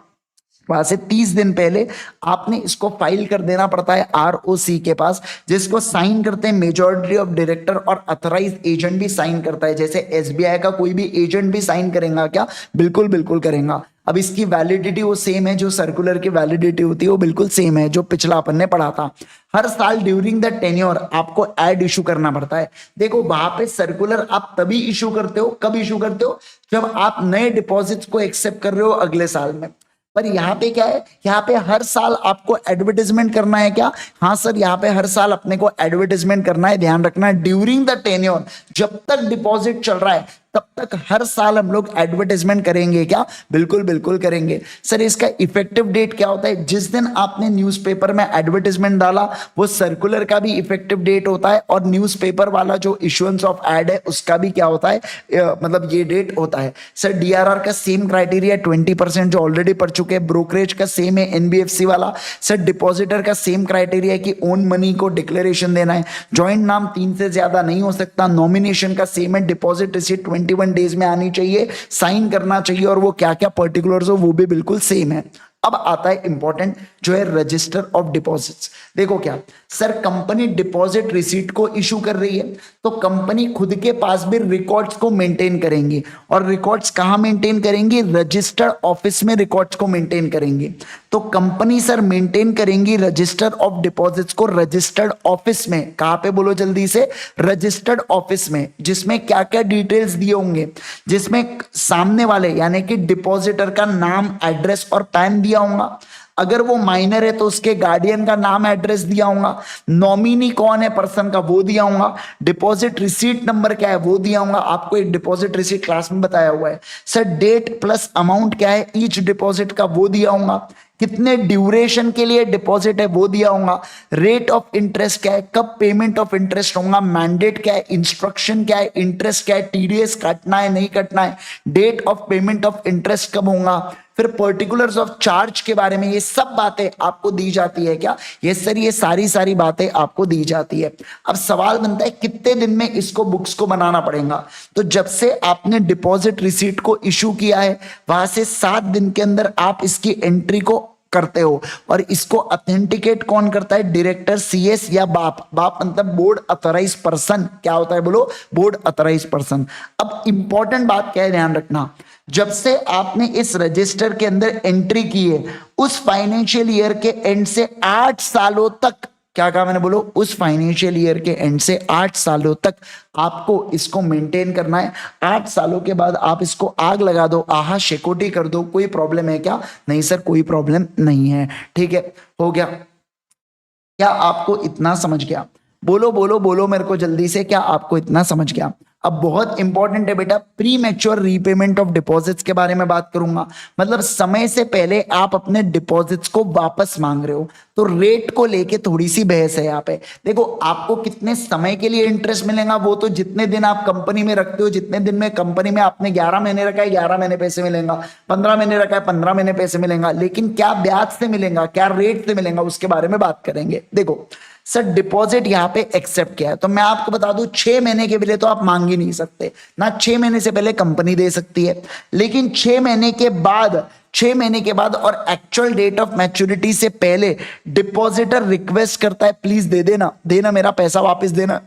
वहां से 30 दिन पहले आपने इसको फाइल कर देना पड़ता है ROC के पास, जिसको साइन करते हैं मेजॉरिटी ऑफ डायरेक्टर, और अथोराइज एजेंट भी साइन करता है। जैसे SBI का कोई भी एजेंट भी साइन करेगा क्या? बिल्कुल बिल्कुल करेगा। अब इसकी वैलिडिटी वो सेम है जो सर्कुलर की वैलिडिटी होती है, वो बिल्कुल सेम है जो पिछला अपन ने पढ़ा था। हर साल ड्यूरिंग द टेन्योर आपको एड इशू करना पड़ता है। देखो वहां पे सर्कुलर आप तभी इशू करते हो, कब इशू करते हो? जब आप नए डिपॉजिट्स को एक्सेप्ट कर रहे हो अगले साल में। पर यहाँ पे क्या है? यहाँ पे हर साल आपको एडवर्टाइजमेंट करना है क्या? हाँ सर, यहाँ पे हर साल अपने को एडवर्टाइजमेंट करना है। ध्यान रखना ड्यूरिंग द टेन्योर, जब तक डिपॉजिट चल रहा है तब तक हर साल हम लोग एडवर्टाइजमेंट करेंगे क्या? बिल्कुल बिल्कुल करेंगे सर। इसका इफेक्टिव डेट क्या होता है? जिस दिन आपने न्यूज़पेपर में एडवर्टाइजमेंट डाला वो सर्कुलर का भी इफेक्टिव डेट होता है, और न्यूज़पेपर वाला जो इशुएंस ऑफ एड है उसका भी क्या होता है, मतलब ये डेट होता है सर। डीआरआर का सेम क्राइटेरिया 20% जो ऑलरेडी पढ़ चुके हैं। ब्रोकरेज का सेम है एनबीएफसी वाला सर। डिपॉजिटर का सेम क्राइटेरिया है कि ओन मनी को डिक्लेरेशन देना है। ज्वाइंट नाम 3 से ज्यादा नहीं हो सकता। नॉमिनेशन का सेम है। डिपॉजिट रिसीट 21 डेज में आनी चाहिए, साइन करना चाहिए, और वो क्या क्या पर्टिकुलर्स हो वो भी बिल्कुल सेम है। अब आता है इंपॉर्टेंट जो है रजिस्टर ऑफ डिपॉजिट्स। देखो क्या सर, कंपनी डिपॉजिट रिसीट को इशू कर रही है तो कंपनी खुद के पास भी रिकॉर्ड्स को मेंटेन करेंगी। और रिकॉर्ड्स कहां मेंटेन करेंगी? रजिस्टर्ड ऑफिस में रिकॉर्ड्स को मेंटेन करेंगी। तो कंपनी सर मेंटेन करेंगी रजिस्टर ऑफ डिपॉजिट्स को रजिस्टर्ड ऑफिस में। कहां पे बोलो जल्दी से? रजिस्टर्ड ऑफिस में, जिसमें क्या क्या डिटेल्स दिए होंगे, जिसमें सामने वाले यानी कि डिपॉजिटर का नाम, एड्रेस और पैन दिया होगा। अगर वो माइनर है तो उसके गार्डियन का नाम, एड्रेस दिया होगा। नॉमिनी कौन है पर्सन का वो दिया होगा। डिपॉजिट रिसीट नंबर क्या है वो दिया होगा। आपको एक डिपॉजिट रिसीट क्लास में बताया हुआ है सर। डेट प्लस अमाउंट क्या है ईच डिपॉजिट का वो दिया होगा। कितने ड्यूरेशन के लिए डिपॉजिट है वो दिया होगा। रेट ऑफ इंटरेस्ट क्या है, कब पेमेंट ऑफ इंटरेस्ट होगा, मैंडेट क्या है, इंस्ट्रक्शन क्या है, इंटरेस्ट क्या है, टीडीएस काटना है नहीं कटना है, date of payment of interest कब होगा, फिर पर्टिकुलर्स ऑफ चार्ज के बारे में, ये सब बातें आपको दी जाती है क्या? ये सर ये सारी बातें आपको दी जाती है। अब सवाल बनता है कितने दिन में इसको बुक्स को बनाना पड़ेगा? तो जब से आपने डिपॉजिट रिसीट को इशू किया है वहां से 7 दिन के अंदर आप इसकी एंट्री को करते हो। और इसको ऑथेंटिकेट कौन करता है? डायरेक्टर, सीएस या बाप। बाप मतलब बोर्ड अथोराइज पर्सन। क्या होता है बोलो? Board authorise person. अब इंपॉर्टेंट बात क्या है, ध्यान रखना, जब से आपने इस रजिस्टर के अंदर एंट्री की है उस फाइनेंशियल ईयर के एंड से 8 सालों तक, क्या कहा मैंने बोलो? उस फाइनेंशियल ईयर के एंड से 8 सालों तक आपको इसको मेंटेन करना है। 8 सालों के बाद आप इसको आग लगा दो, आहा शेकोटी कर दो, कोई प्रॉब्लम है क्या? नहीं सर कोई प्रॉब्लम नहीं है। ठीक है, हो गया। क्या आपको इतना समझ गया? बोलो बोलो बोलो मेरे को जल्दी से, क्या आपको इतना समझ गया? अब बहुत इंपॉर्टेंट है बेटा, pre mature repayment of deposits के बारे में बात करूंगा। मतलब समय से पहले आप अपने डिपॉजिट्स को वापस मांग रहे हो तो रेट को लेके थोड़ी सी बहस है यहाँ पे। देखो आपको कितने समय के लिए इंटरेस्ट मिलेगा वो तो जितने दिन आप कंपनी में रखते हो, जितने दिन में कंपनी में आपने 11 महीने रखा है 11 महीने पैसे मिलेगा, 15 महीने रखा है 15 महीने पैसे मिलेगा। लेकिन क्या ब्याज से मिलेगा, क्या रेट से मिलेगा, उसके बारे में बात करेंगे। देखो सर डिपॉजिट यहाँ पे एक्सेप्ट किया है तो मैं आपको बता दूं 6 महीने के लिए तो आप मांग ही नहीं सकते ना। 6 महीने से पहले कंपनी दे सकती है, लेकिन 6 महीने के बाद, 6 महीने के बाद और एक्चुअल डेट ऑफ मैच्योरिटी से पहले डिपॉजिटर रिक्वेस्ट करता है प्लीज दे देना, देना मेरा पैसा वापस देना,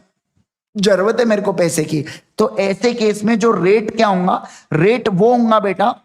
जरूरत है मेरे को पैसे की। तो ऐसे केस में जो रेट क्या होगा, रेट वो होगा बेटा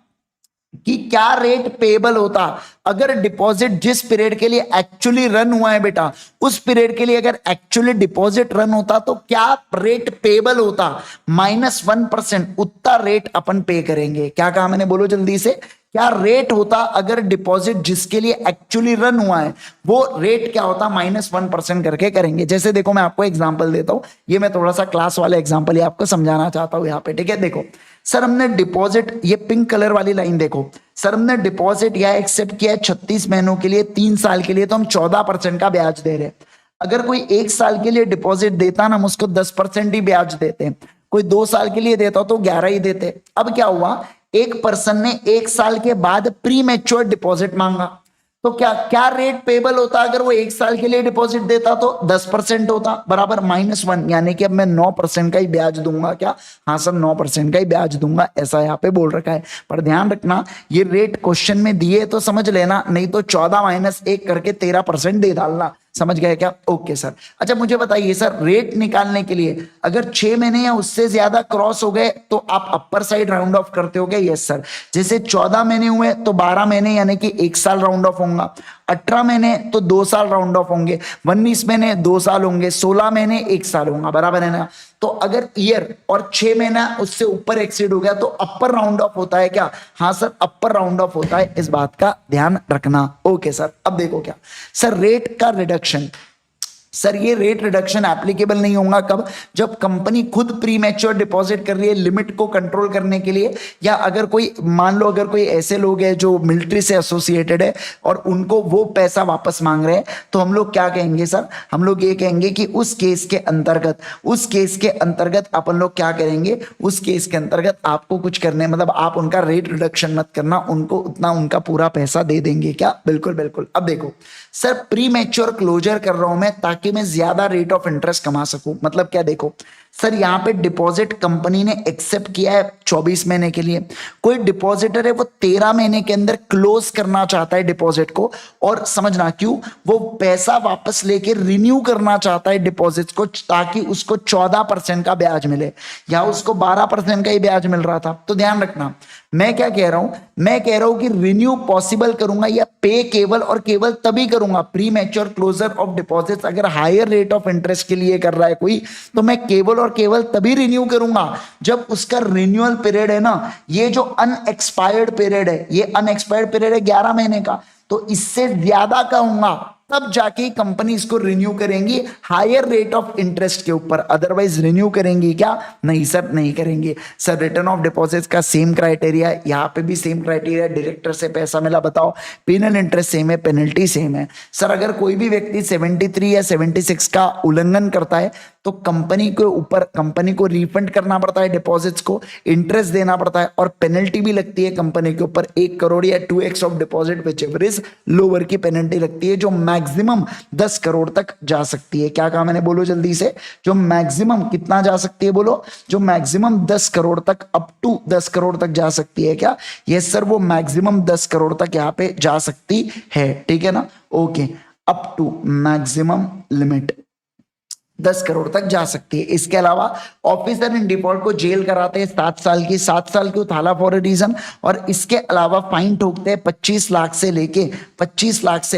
कि क्या रेट पेबल होता अगर डिपॉजिट जिस पीरियड के लिए एक्चुअली रन हुआ है बेटा उस पीरियड के लिए अगर एक्चुअली डिपॉजिट रन होता तो क्या रेट पेबल होता, -1%। उतना रेट अपन पे करेंगे। क्या कहा मैंने बोलो जल्दी से? क्या रेट होता अगर डिपॉजिट जिसके लिए एक्चुअली रन हुआ है वो रेट क्या होता, -1% करके करेंगे। जैसे देखो मैं आपको एग्जांपल देता हूं, ये मैं थोड़ा सा क्लास वाला एग्जांपल ये आपको समझाना चाहता हूं यहाँ पे। ठीक है, देखो सर हमने डिपॉजिट, ये पिंक कलर वाली लाइन देखो सर, हमने डिपॉजिट या एक्सेप्ट किया है 36 महीनों के लिए, 3 साल के लिए, तो हम 14% का ब्याज दे रहे हैं। अगर कोई 1 साल के लिए डिपॉजिट देता ना हम उसको 10% ही ब्याज देते हैं। कोई 2 साल के लिए देता तो 11 ही देते। अब क्या हुआ, एक पर्सन ने 1 साल के बाद प्री मैच्योर डिपॉजिट मांगा तो क्या क्या रेट पेबल होता? अगर वो 1 साल के लिए डिपॉजिट देता तो 10% होता बराबर -1, यानी कि अब मैं 9% का ही ब्याज दूंगा। क्या? हाँ सर 9% का ही ब्याज दूंगा, ऐसा यहाँ पे बोल रखा है। पर ध्यान रखना ये रेट क्वेश्चन में दिए तो समझ लेना, नहीं तो 14 - 1 करके 13% दे डालना। समझ गए क्या? Okay sir. अच्छा मुझे बताइए सर, रेट निकालने के लिए अगर 6 महीने या उससे ज्यादा क्रॉस हो गए तो आप अपर साइड राउंड ऑफ करते हो क्या? Yes sir. जैसे 14 महीने हुए तो 12 महीने यानी कि 1 साल राउंड ऑफ होगा, 18 महीने तो 2 साल राउंड ऑफ होंगे, 19 महीने 2 साल होंगे, 16 महीने 1 साल होगा, बराबर है ना? तो अगर ईयर और 6 महीना उससे ऊपर एक्सीड हो गया तो अपर राउंड ऑफ होता है क्या? हाँ सर अपर राउंड ऑफ होता है, इस बात का ध्यान रखना। Okay sir. अब देखो क्या सर, रेट का रिडक्शन सर ये रेट रिडक्शन एप्लीकेबल नहीं होगा कब, जब कंपनी खुद प्री मैच्योर डिपॉजिट कर रही है लिमिट को कंट्रोल करने के लिए, या अगर कोई मान लो अगर कोई ऐसे लोग हैं जो मिलिट्री से एसोसिएटेड है और उनको वो पैसा वापस मांग रहे हैं, तो हम लोग क्या कहेंगे सर, हम लोग ये कहेंगे कि उस केस के अंतर्गत अपन लोग क्या करेंगे, उस केस के अंतर्गत आपको कुछ करने मतलब आप उनका रेट रिडक्शन मत करना, उनको उतना उनका पूरा पैसा दे देंगे क्या, बिल्कुल बिल्कुल। अब देखो सर प्री मैच्योर क्लोजर कर रहा हूं मैं ताकि मैं ज्यादा रेट ऑफ इंटरेस्ट कमा सकूं, मतलब क्या, देखो सर यहां पे डिपॉजिट कंपनी ने एक्सेप्ट किया है 24 महीने के लिए, कोई डिपॉजिटर है वो 13 महीने के अंदर क्लोज करना चाहता है डिपॉजिट को, और समझना क्यों, वो पैसा वापस लेके रिन्यू करना चाहता है डिपॉजिट को ताकि उसको 14% का ब्याज मिले, या उसको 12% का ही ब्याज मिल रहा था। तो ध्यान रखना मैं क्या कह रहा हूं, मैं कह रहा हूं कि रिन्यू पॉसिबल करूंगा या पे केवल और केवल तभी करूंगा, premature closure of deposits अगर हायर रेट ऑफ इंटरेस्ट के लिए कर रहा है कोई, तो मैं केवल और केवल तभी रिन्यू करूंगा जब उसका रिन्यूअल पीरियड है ना, ये जो अनएक्सपायर्ड पीरियड है, ये अनएक्सपायर्ड पीरियड है 11 महीने का, तो इससे ज्यादा कहूंगा तब जाके कंपनी इसको रिन्यू करेंगी हायर रेट ऑफ इंटरेस्ट के ऊपर, अदरवाइज रिन्यू करेंगी क्या, नहीं सर नहीं करेंगे। सर रिटर्न ऑफ डिपॉजिट्स का सेम क्राइटेरिया है, यहाँ पे भी सेम क्राइटेरिया, डायरेक्टर से पैसा मिला बताओ, पेनल इंटरेस्ट सेम है, पेनल्टी सेम है। सर अगर कोई भी व्यक्ति 73 या 76 का उल्लंघन करता है तो कंपनी के ऊपर, कंपनी को रिफंड करना पड़ता है डिपॉजिट्स को, इंटरेस्ट देना पड़ता है और पेनल्टी भी लगती है कंपनी के ऊपर 1 करोड़ या 2x of deposit which ever is lower की पेनल्टी लगती है, जो मैक्सिमम 10 करोड़ तक जा सकती है। क्या कहा मैंने, बोलो जल्दी से, जो मैक्सिमम कितना जा सकती है, बोलो, जो मैक्सिमम 10 करोड़ तक, अप टू 10 करोड़ तक जा सकती है क्या, यस सर वो मैक्सिमम 10 करोड़ तक यहाँ पे जा सकती है, ठीक है ना, okay, up to maximum limit 10 crore तक जा सकती है। इसके अलावा ऑफिसर इन डिफॉल्ट को जेल कराते हैं 7 साल की उथाला फॉर अ रीजन, और इसके अलावा फाइन ठोकते हैं 25 लाख से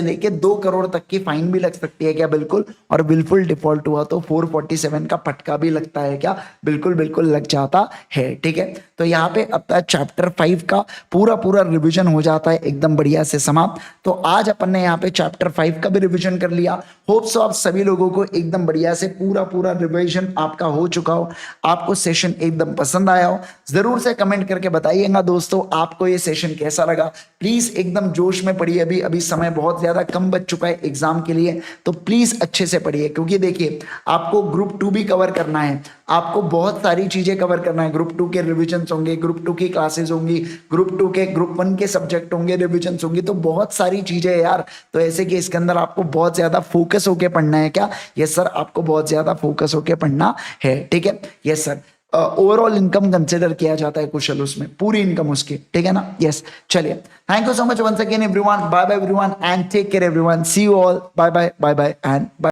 लेके 2 करोड़ तक की फाइन भी लग सकती है क्या, बिल्कुल, और बिल्कुल डिफॉल्ट हुआ तो 447 का फटका भी लगता है क्या, बिल्कुल बिल्कुल लग जाता है, ठीक है। तो यहाँ पे अब तक चैप्टर 5 का पूरा रिविजन हो जाता है एकदम बढ़िया से समाप्त। तो आज अपन ने यहाँ पे चैप्टर 5 का भी रिविजन कर लिया। होप सो आप सभी लोगों को एकदम बढ़िया से पूरा रिवीजन आपका हो चुका हो, आपको सेशन एकदम पसंद आया हो। जरूर से कमेंट करके बताइएगा दोस्तों आपको ये सेशन कैसा लगा। प्लीज एकदम जोश में पढ़िए, अभी समय बहुत ज्यादा कम बच चुका है एग्जाम के लिए, तो प्लीज अच्छे से पढ़िए, क्योंकि देखिए आपको ग्रुप 2 भी कवर करना है, आपको बहुत सारी चीजें कवर करना है। ग्रुप 2 के रिविजन होंगे, ग्रुप 2 की क्लासेस होंगी, ग्रुप 2 के ग्रुप 1 के सब्जेक्ट होंगे, रिविजन होंगी, तो बहुत सारी चीजें यार। तो ऐसे कि इसके अंदर आपको बहुत ज्यादा फोकस होके पढ़ना है क्या, यस सर, आपको बहुत ज्यादा फोकस होके पढ़ना है, ठीक है, yes sir. Overall income consider किया जाता है कुशल, उसमें पूरी इनकम उसकी, ठीक है ना, यस। चलिए, thank you so much once again everyone, bye bye everyone and take care everyone, see you all, bye bye and bye.